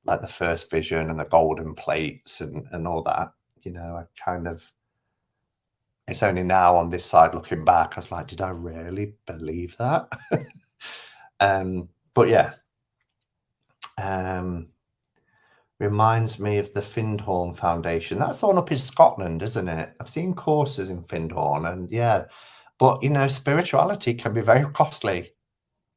like the first vision and the golden plates and all that, you know, I kind of, it's only now on this side looking back, I was like, did I really believe that? But yeah, reminds me of the Findhorn Foundation. That's the one up in Scotland, isn't it? I've seen courses in Findhorn, and yeah, but, you know, spirituality can be very costly.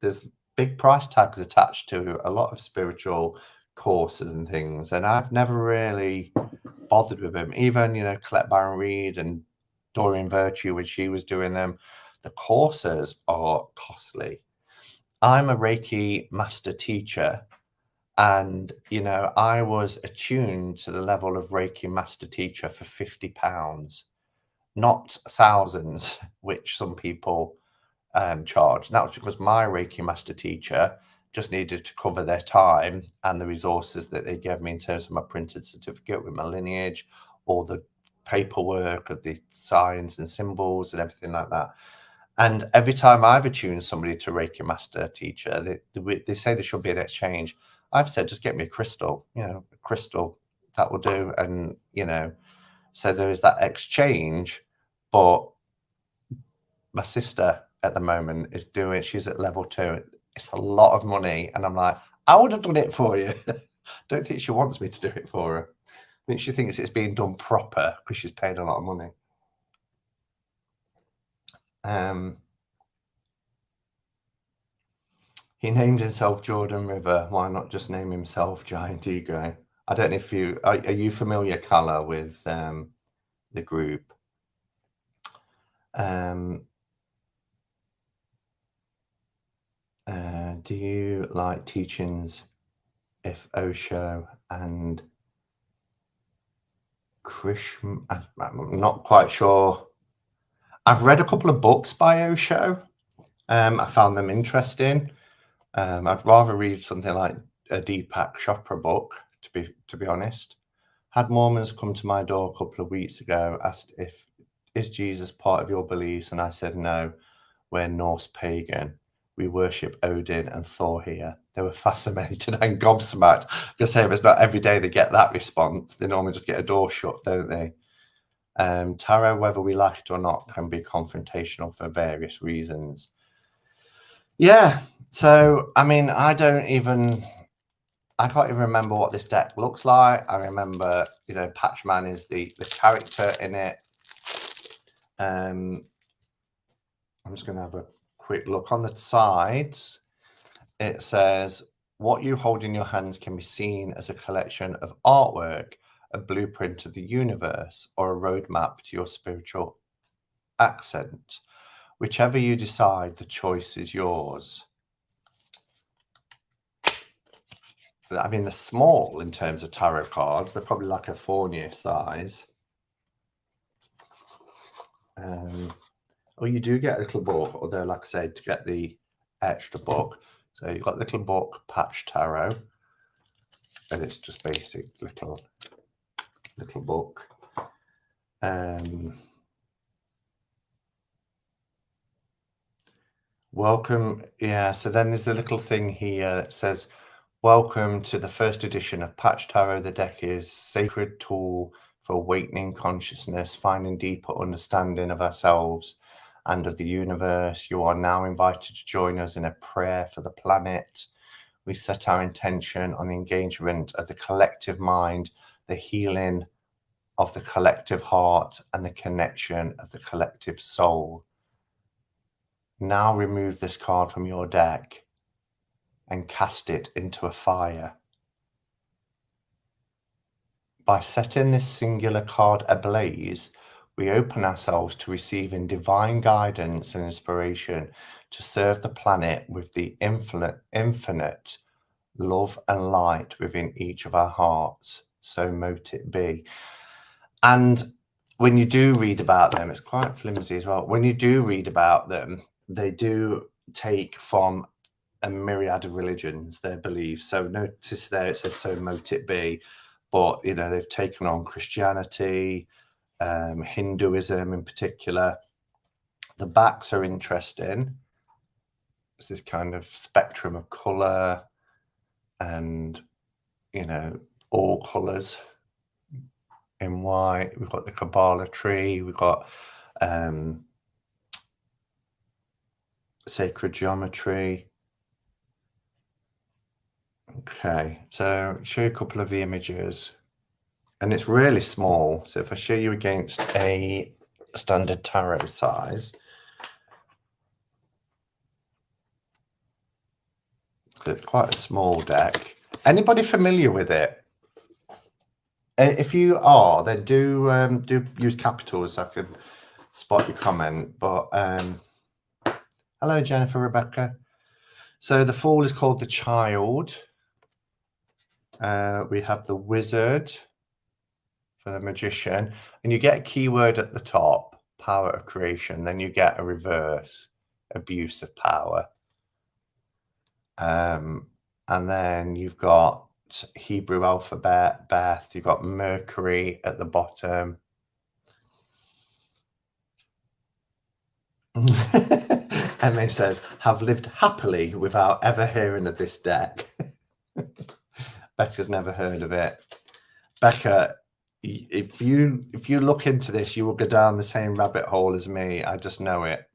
There's big price tags attached to a lot of spiritual courses and things, and I've never really bothered with them. Even, you know, Colette Baron Reed and Doreen Virtue, when she was doing them, the courses are costly. I'm a Reiki master teacher, and, you know, I was attuned to the level of Reiki master teacher for £50, not thousands, which some people charge. And that was because my Reiki master teacher just needed to cover their time and the resources that they gave me in terms of my printed certificate with my lineage, all the paperwork of the signs and symbols and everything like that. And every time I've attuned somebody to Reiki master teacher, they say there should be an exchange. I've said, just get me a crystal, you know, a crystal, that will do. And, you know, so there is that exchange. But my sister at the moment is doing, she's at level 2. It's a lot of money. And I'm like, I would have done it for you. Don't think she wants me to do it for her. I think she thinks it's being done proper because she's paid a lot of money. He named himself Jordan River. Why not just name himself Giant Ego? I don't know if you are you familiar, Carla, with the group? Do you like teachings if Osho and Krishna? I'm not quite sure I've read a couple of books by Osho. I found them interesting. I'd rather read something like a Deepak Chopra book, to be honest. Had Mormons come to my door a couple of weeks ago, asked if is Jesus part of your beliefs, and I said no. We're Norse pagan. We worship Odin and Thor here. They were fascinated and gobsmacked. Because it's not every day they get that response. They normally just get a door shut, don't they? Tarot, whether we like it or not, can be confrontational for various reasons. Yeah. So, I mean, I can't even remember what this deck looks like. I remember, Patchman is the character in it. I'm just going to have a quick look on the sides. It says, what you hold in your hands can be seen as a collection of artwork, a blueprint of the universe, or a roadmap to your spiritual accent. Whichever you decide, the choice is yours. I mean, they're small in terms of tarot cards. They're probably like a 4-near size. You do get a little book, although, like I said, to get the extra book. So you've got the little book, Patch Tarot, and it's just basic little book. Welcome. Yeah, so then there's the little thing here that says, welcome to the first edition of Patch Tarot. The deck is sacred tool for awakening consciousness, finding deeper understanding of ourselves and of the universe. You are now invited to join us in a prayer for the planet. We set our intention on the engagement of the collective mind, the healing of the collective heart, and the connection of the collective soul. Now remove this card from your deck and cast it into a fire. By setting this singular card ablaze, we open ourselves to receiving divine guidance and inspiration to serve the planet with the infinite love and light within each of our hearts. So mote it be. And when you do read about them, it's quite flimsy as well. When you do read about them, they do take from a myriad of religions, their beliefs. So notice there it says, so mote it be. But, they've taken on Christianity, Hinduism in particular. The backs are interesting. It's this kind of spectrum of colour and, all colours in white. We've got the Kabbalah tree. We've got sacred geometry. Okay, so show you a couple of the images, and it's really small. So if I show you against a standard tarot size, it's quite a small deck. Anybody familiar with it? If you are, then do use capitals so I can spot your comment. But hello, Jennifer, Rebecca. So the Fool is called the Child. We have the Wizard for the Magician, and you get a keyword at the top, power of creation. Then you get a reverse, abuse of power. And then you've got Hebrew alphabet, Beth. You've got Mercury at the bottom. And it says, have lived happily without ever hearing of this deck. Becca's never heard of it. Becca, if you look into this, you will go down the same rabbit hole as me. I just know it.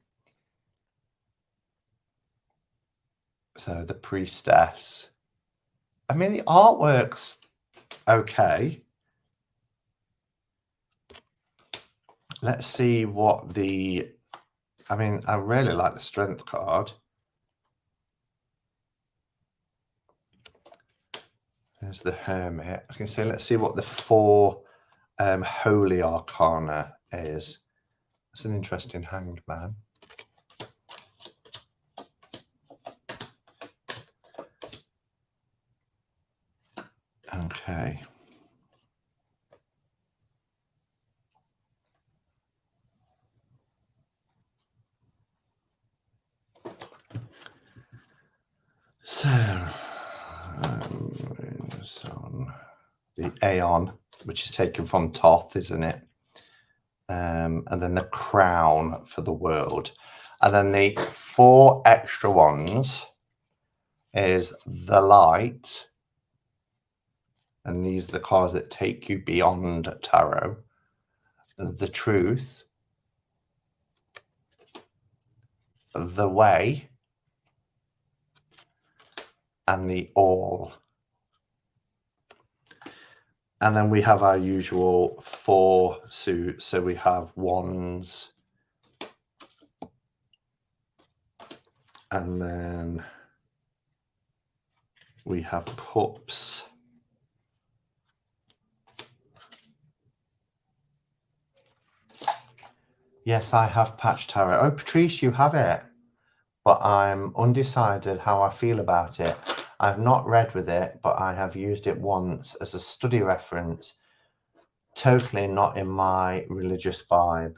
So the Priestess. I mean, the artwork's okay. Let's see what the... I mean, I really like the Strength card. There's the Hermit. I was going to say, let's see what the 4 Holy Arcana is. That's an interesting Hanged Man. Okay. the Aeon, which is taken from Thoth, isn't it? And then the crown for the world. And then the 4 extra ones is the light. And these are the cards that take you beyond tarot. The truth. The way. And the all. And then we have our usual 4 suits. So we have wands. And then we have cups. Yes, I have patch tarot. Oh, Patrice, you have it. But I'm undecided how I feel about it. I've not read with it, but I have used it once as a study reference. Totally not in my religious vibe.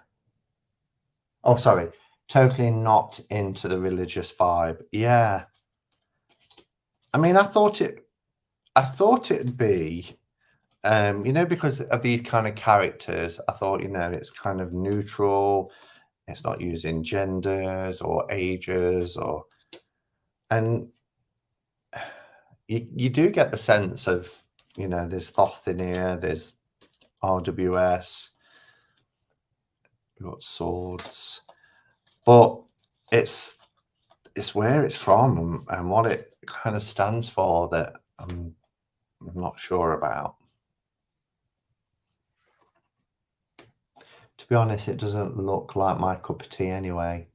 Oh, sorry. Totally not into the religious vibe. Yeah. I mean, I thought it'd be, you know, because of these kind of characters, I thought, you know, it's kind of neutral. It's not using genders or ages and you do get the sense of, you know, there's Thoth in here, there's RWS, we've got swords, but it's where it's from and what it kind of stands for that I'm not sure about. To be honest, it doesn't look like my cup of tea anyway.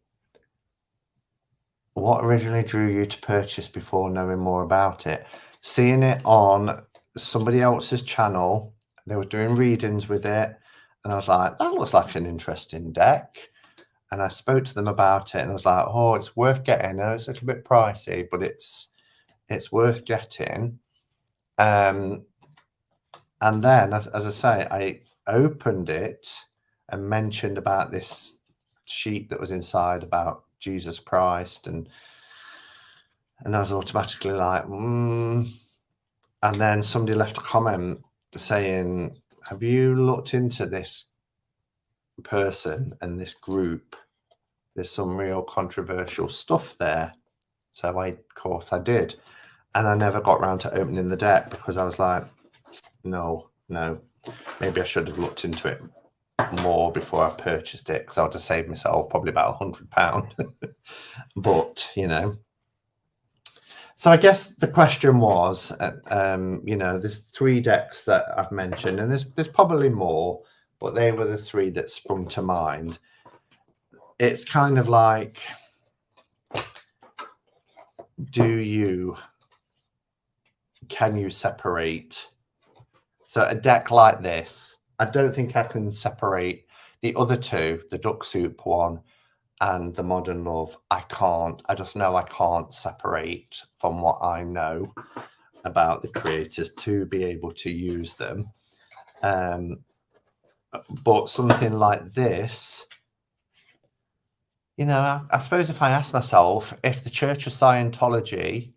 What originally drew you to purchase before knowing more about it? Seeing it on somebody else's channel, they were doing readings with it, and I was like, that looks like an interesting deck. And I spoke to them about it, and I was like, oh, it's worth getting. It's a little bit pricey, but it's worth getting. And then, as I say, I opened it and mentioned about this sheet that was inside about Jesus Christ, and I was automatically like, And then somebody left a comment saying, have you looked into this person and this group? There's some real controversial stuff there. So of course I did. And I never got around to opening the deck because I was like, no, maybe I should have looked into it more before I purchased it, because I would have saved myself probably about £100. But, you know, so I guess the question was, you know, there's 3 decks that I've mentioned, and there's probably more, but they were the 3 that sprung to mind. It's kind of like, can you separate? So a deck like this, I don't think I can separate the other 2, the Duck Soup one and the Modern Love. I can't. I just know I can't separate from what I know about the creators to be able to use them. But something like this, you know, I suppose if I ask myself if the Church of Scientology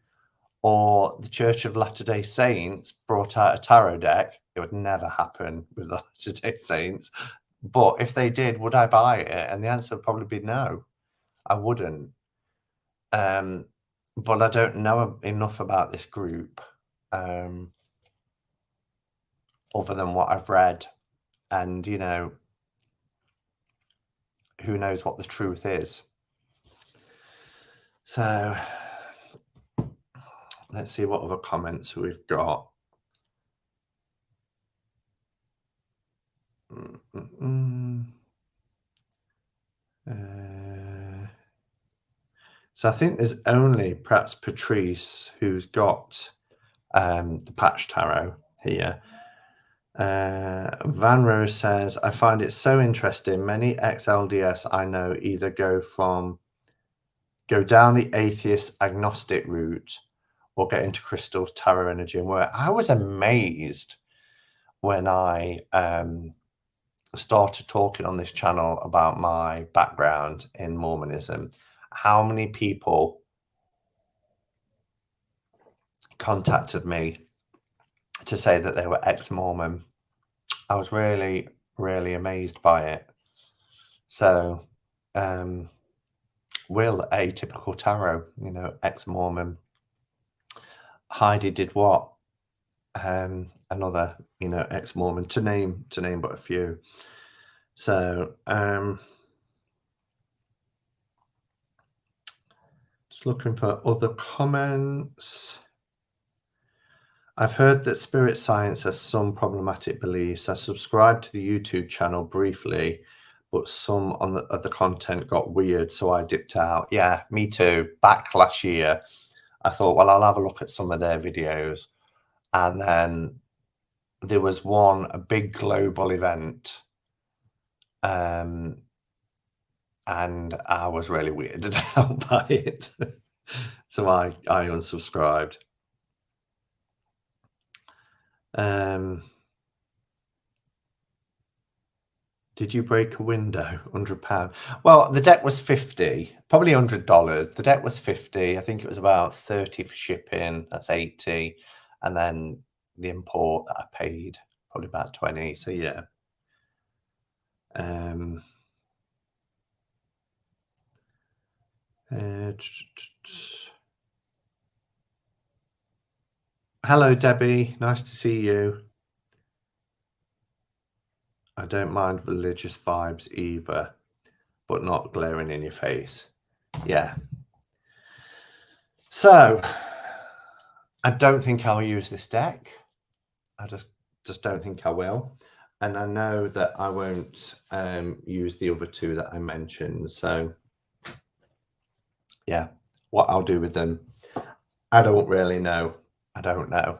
or the Church of Latter-day Saints brought out a tarot deck, it would never happen with the Latter-day Saints. But if they did, would I buy it? And the answer would probably be no, I wouldn't. But I don't know enough about this group other than what I've read. And, you know, who knows what the truth is. So let's see what other comments we've got. So I think there's only perhaps Patrice who's got the patch tarot here. Van Rose says, I find it so interesting. Many ex-LDS I know either go down the atheist agnostic route or get into crystals, tarot energy and work. I was amazed when I started talking on this channel about my background in Mormonism, how many people contacted me to say that they were ex-Mormon. I was really, really amazed by it. So, Will, atypical tarot, you know, ex-Mormon. Heidi did what? Another, you know, ex-Mormon, to name but a few. So, just looking for other comments. I've heard that spirit science has some problematic beliefs. I subscribed to the YouTube channel briefly, but some of the content got weird, so I dipped out. Yeah, me too. Back last year, I thought, well, I'll have a look at some of their videos. And then there was a big global event, and I was really weirded out by it. So I unsubscribed. Did you break a window? £100. Well, the deck was $50, probably $100. The deck was $50. I think it was about $30 for shipping. That's $80, and then the import that I paid probably about $20. So yeah. Hello, Debbie. Nice to see you. I don't mind religious vibes either, but not glaring in your face. Yeah. So I don't think I'll use this deck. I just don't think I will. And I know that I won't use the other two that I mentioned. So yeah, what I'll do with them, I don't really know. I don't know.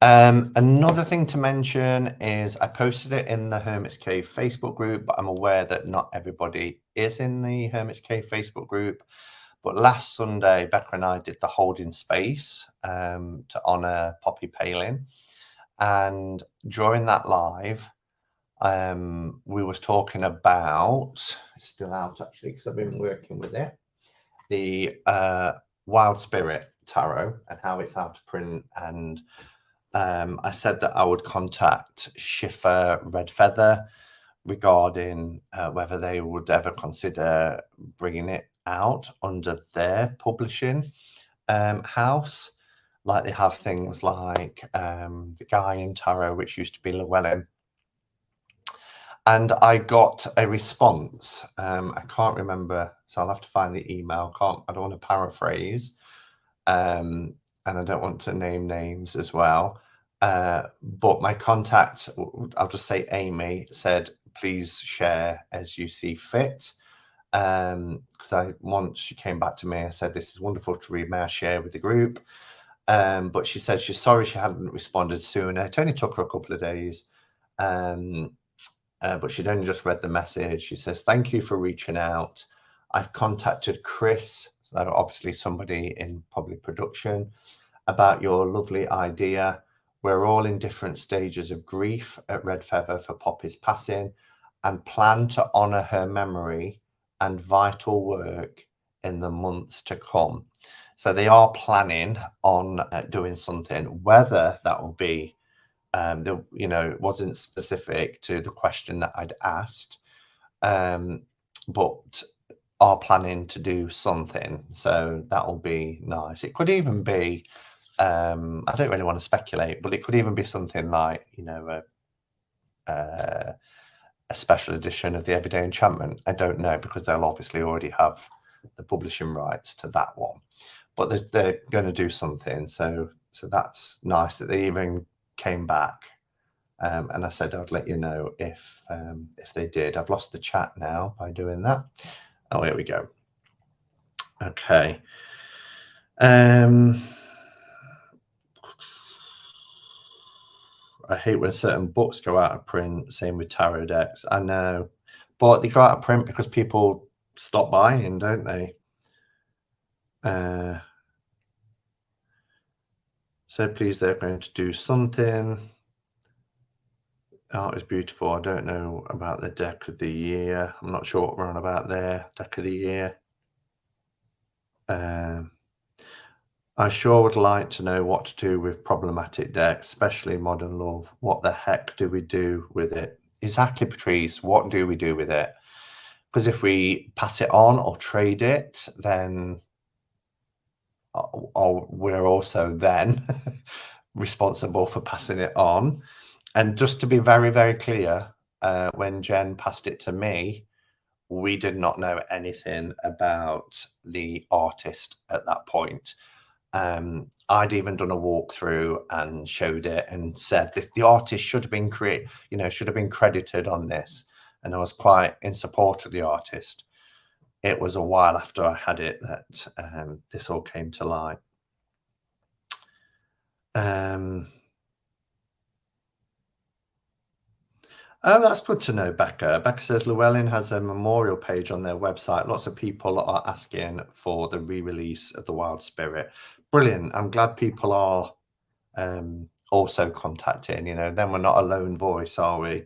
Another thing to mention is I posted it in the Hermit's Cave Facebook group, but I'm aware that not everybody is in the Hermit's Cave Facebook group. But last Sunday, Becca and I did the holding space to honor Poppy Palin. And during that live, we was talking about, it's still out actually, because I've been working with it, the Wild Spirit Tarot and how it's out to print. And I said that I would contact Schiffer Red Feather regarding whether they would ever consider bringing it out under their publishing house. Like they have things like the Gaian Tarot, which used to be Llewellyn. And I got a response. I can't remember, so I'll have to find the email. I don't want to paraphrase. And I don't want to name names as well. But my contact, I'll just say Amy, said, please share as you see fit. Because once she came back to me, I said, this is wonderful to read, may I share with the group? But she said she's sorry she hadn't responded sooner. It only took her a couple of days. But she'd only just read the message. She says, thank you for reaching out. I've contacted Chris, so obviously somebody in public production, about your lovely idea. We're all in different stages of grief at Red Feather for Poppy's passing and plan to honour her memory and vital work in the months to come. So they are planning on doing something, whether that will be, you know, it wasn't specific to the question that I'd asked, but are planning to do something. So that will be nice. It could even be, I don't really want to speculate, but it could even be something like, you know, a special edition of the Everyday Enchantment. I don't know, because they'll obviously already have the publishing rights to that one, but they're going to do something. So that's nice that they even came back. And I said I'd let you know if they did. I've lost the chat now by doing that. Oh, here we go. Okay. I hate when certain books go out of print. Same with tarot decks. I know, but they go out of print because people stop buying, don't they? So please, they're going to do something. Art is beautiful. I don't know about the deck of the year. I'm not sure what we're on about there. Deck of the year. I sure would like to know what to do with problematic decks, especially Modern Love. What the heck do we do with it? Exactly, Patrice. What do we do with it? Because if we pass it on or trade it, then we're also then responsible for passing it on. And just to be very, very clear, when Jen passed it to me, we did not know anything about the artist at that point. I'd even done a walkthrough and showed it and said that the artist should have been should have been credited on this. And I was quite in support of the artist. It was a while after I had it that this all came to light. Oh, that's good to know, Becca. Becca says Llewellyn has a memorial page on their website. Lots of people are asking for the re-release of the Wild Spirit. Brilliant. I'm glad people are also contacting, then we're not a lone voice, are we?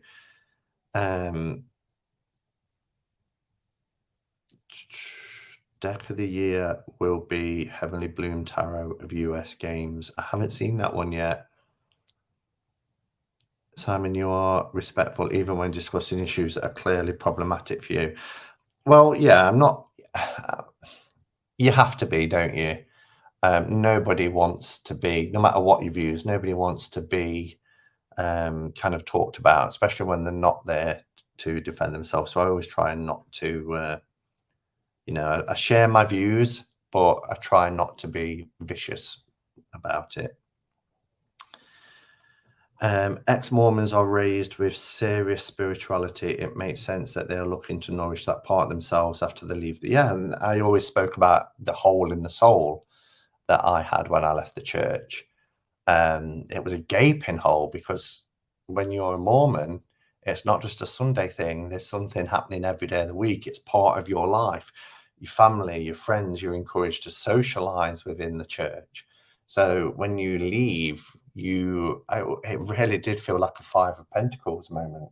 Deck of the year will be Heavenly Bloom Tarot of US Games. I haven't seen that one yet. Simon, you are respectful even when discussing issues that are clearly problematic for you. Well, yeah, I'm not. You have to be, don't you? Nobody wants to be, no matter what your views, nobody wants to be kind of talked about, especially when they're not there to defend themselves. So I always try not to, I share my views, but I try not to be vicious about it. Ex-Mormons are raised with serious spirituality. It makes sense that they're looking to nourish that part of themselves after they leave. And I always spoke about the hole in the soul that I had when I left the church. It was a gaping hole because when you're a Mormon, it's not just a Sunday thing. There's something happening every day of the week. It's part of your life. Your family, your friends, you're encouraged to socialize within the church. So when you leave, it really did feel like a Five of Pentacles moment.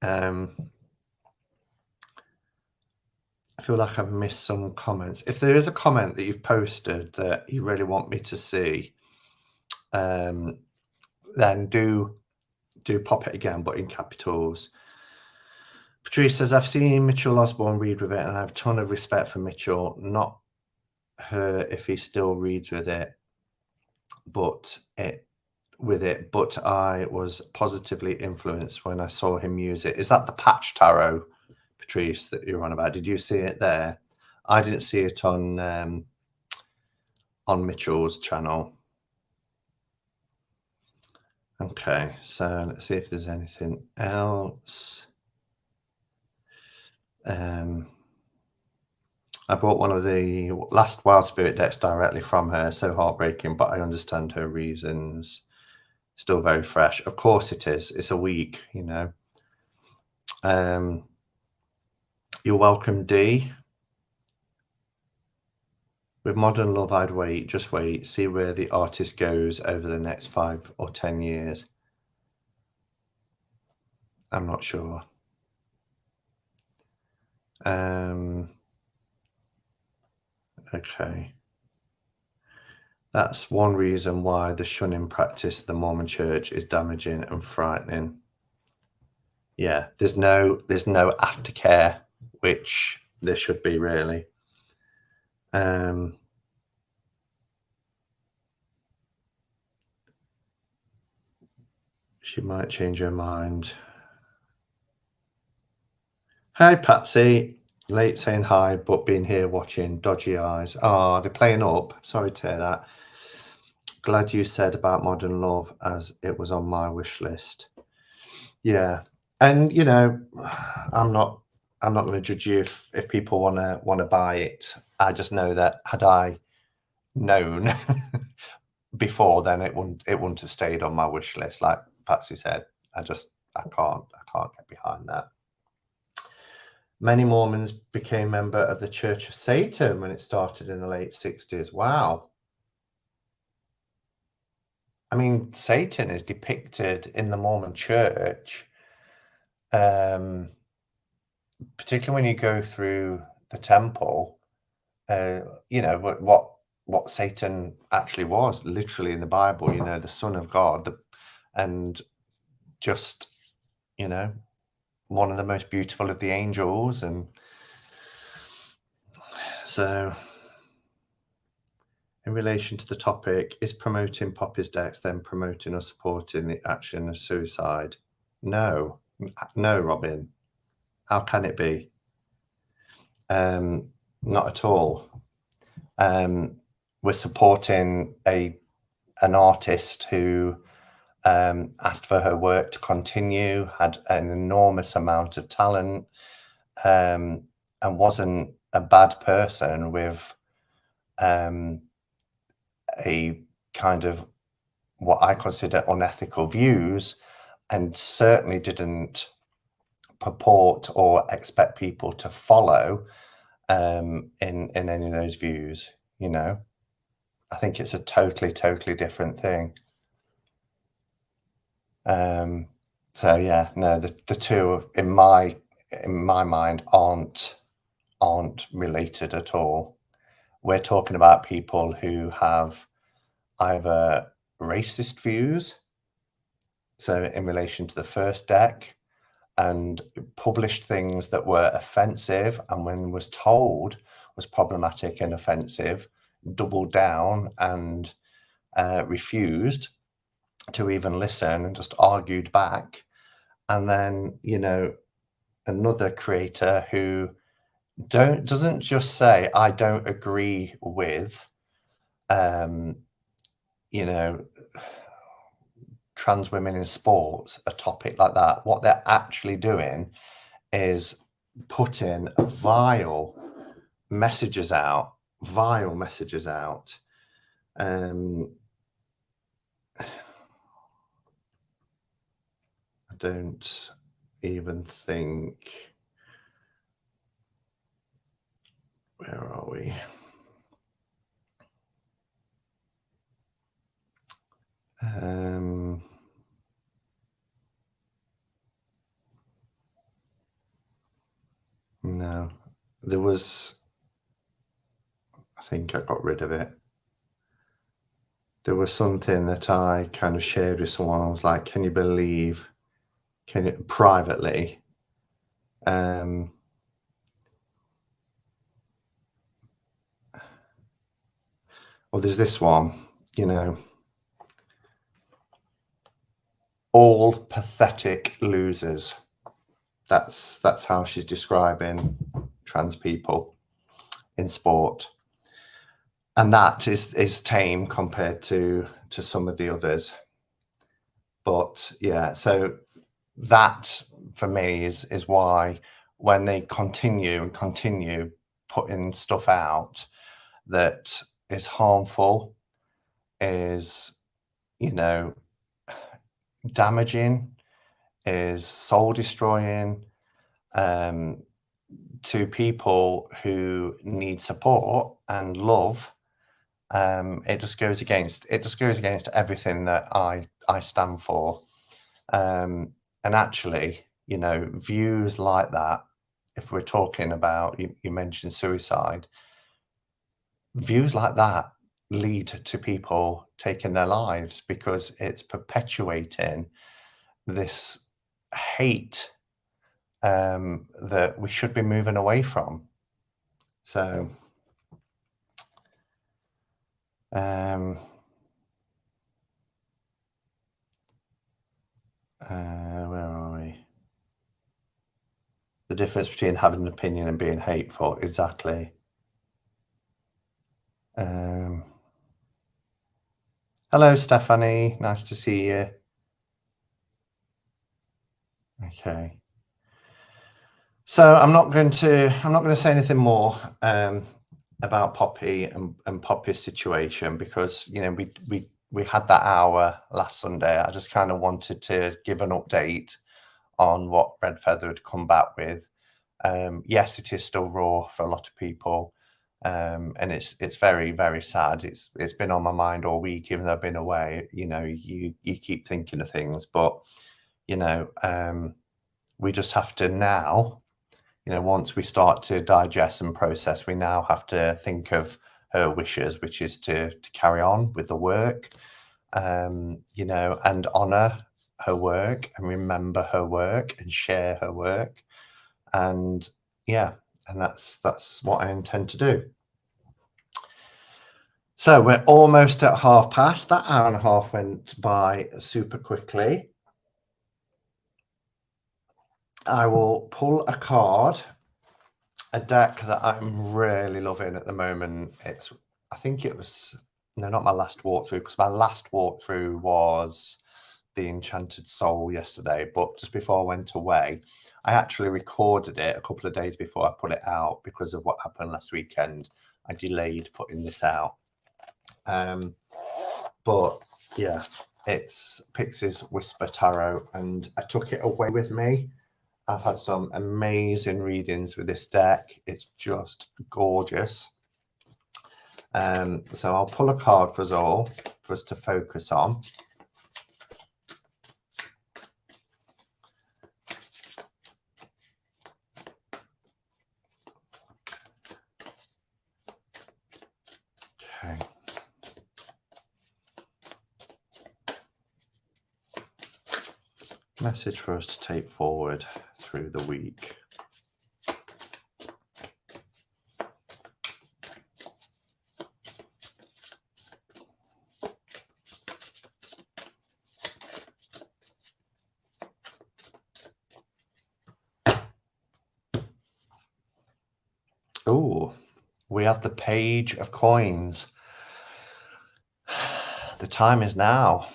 I feel like I've missed some comments. If there is a comment that you've posted that you really want me to see, then do pop it again, but in capitals. Patrice says, I've seen Mitchell Osborne read with it, and I have a ton of respect for Mitchell, not her if he still reads with it, but I was positively influenced when I saw him use it. Is that the patch tarot, Patrice, that you're on about? Did you see it there? I didn't see it on Mitchell's channel. Okay, so let's see if there's anything else. I bought one of the last Wild Spirit decks directly from her. So heartbreaking, but I understand her reasons. Still very fresh. Of course it is. It's a week, You're welcome, D. With Modern Love, I'd wait. Just wait. See where the artist goes over the next 5 or 10 years. I'm not sure. Okay. That's one reason why the shunning practice of the Mormon Church is damaging and frightening. Yeah, there's no aftercare, which there should be, really. She might change her mind. Hi, Patsy. Late saying hi, but being here watching. Dodgy eyes. Oh, they're playing up. Sorry to hear that. Glad you said about Modern Love, as it was on my wish list. Yeah, and I'm not going to judge you if people want to buy it. I just know that had I known before, then it wouldn't have stayed on my wish list. Like Patsy said, I can't get behind that. Many Mormons became member of the Church of Satan when it started in the late 60s. Wow. I mean, Satan is depicted in the Mormon Church, particularly when you go through the temple. you know, what Satan actually was, literally in the Bible, you know, the Son of God, and just, you know, one of the most beautiful of the angels. And so in relation to the topic, is promoting Poppy's decks then promoting or supporting the action of suicide? No, no, Robin. How can it be? Not at all. We're supporting an artist who asked for her work to continue, had an enormous amount of talent, and wasn't a bad person with a kind of what I consider unethical views, and certainly didn't purport or expect people to follow in any of those views. You know, I think it's a totally different thing. So yeah, no, the two in my mind aren't related at all. We're talking about people who have either racist views, so in relation to the first deck, and published things that were offensive, and when was told was problematic and offensive, doubled down and refused to even listen and just argued back. And then, you know, another creator who doesn't just say, I don't agree with, you know, trans women in sports, a topic like that. What they're actually doing is putting vile messages out. I don't even think, where are we? No, there was, I think I got rid of it. There was something that I kind of shared with someone. I was like, can you believe, privately, well, there's this one, you know, all pathetic losers. That's how she's describing trans people in sport. And that is tame compared to some of the others. But yeah, so that for me is why when they continue putting stuff out that is harmful, is, you know, damaging, is soul destroying, to people who need support and love, it just goes against everything that I stand for. And actually, you know, views like that, if we're talking about, you mentioned suicide, views like that lead to people taking their lives because it's perpetuating this hate that we should be moving away from. So where are we? The difference between having an opinion and being hateful, exactly. Hello, Stephanie. Nice to see you. Okay. So I'm not going to say anything more about Poppy and Poppy's situation, because, you know, we had that hour last Sunday. I just kind of wanted to give an update on what Red Feather had come back with. Yes, it is still raw for a lot of people, and it's very sad. It's been on my mind all week, even though I've been away. You know, you keep thinking of things, but, you know, we just have to now, you know, once we start to digest and process, we now have to think of her wishes, which is to carry on with the work, you know, and honor her work and remember her work and share her work. And yeah, and that's what I intend to do. So we're almost at past. That hour and a half went by super quickly. I will pull a card, a deck that I'm really loving at the moment. I think it was, no, not my last walkthrough, because my last walkthrough was the Enchanted Soul yesterday, but just before I went away, I actually recorded it a couple of days before I put it out because of what happened last weekend. I delayed putting this out. But yeah, it's Pixie's Whisper Tarot, and I took it away with me. I've had some amazing readings with this deck. It's just gorgeous. So I'll pull a card for us all, for us to focus on. Okay. Message for us to take forward through the week. Oh, we have the Page of Coins. The time is now.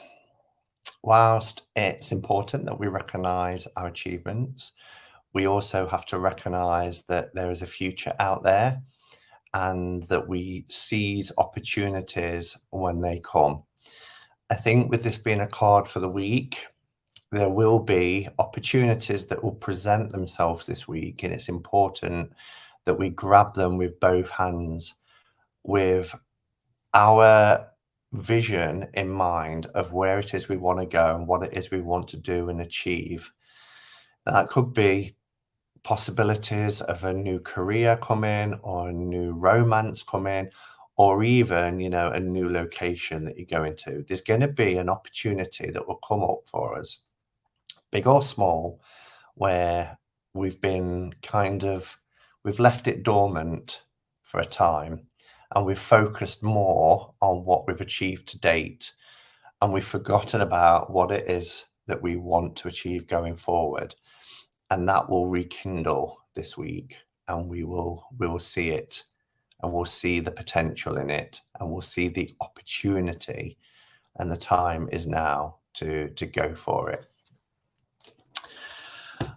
Whilst it's important that we recognize our achievements, we also have to recognize that there is a future out there and that we seize opportunities when they come. I think with this being a card for the week, there will be opportunities that will present themselves this week, and it's important that we grab them with both hands, with our vision in mind of where it is we want to go and what it is we want to do and achieve. That could be possibilities of a new career coming, or a new romance coming, or even, you know, a new location that you're going to. There's going to be an opportunity that will come up for us, big or small, where we've been we've left it dormant for a time, and we've focused more on what we've achieved to date, and we've forgotten about what it is that we want to achieve going forward. And that will rekindle this week, and we will see it, and we'll see the potential in it, and we'll see the opportunity, and the time is now to go for it.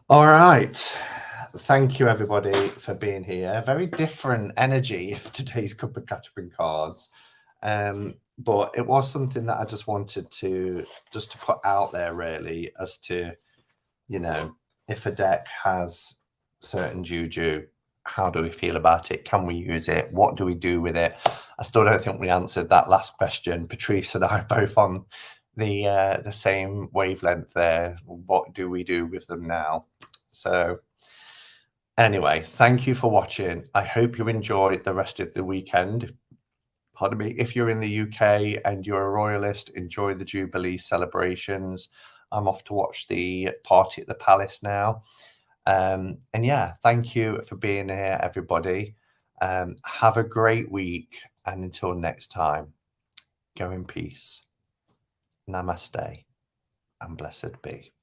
All right. Thank you, everybody, for being here. Very different energy of today's Cuppa catching cards. But it was something that I just wanted to put out there, really, as to, you know, if a deck has certain juju, how do we feel about it? Can we use it? What do we do with it? I still don't think we answered that last question. Patrice and I are both on the same wavelength there. What do we do with them now? So anyway, thank you for watching. I hope you enjoyed the rest of the weekend. Pardon me, if you're in the UK and you're a royalist, enjoy the Jubilee celebrations. I'm off to watch the party at the Palace now. And yeah, thank you for being here, everybody. Have a great week, and until next time, go in peace. Namaste and blessed be.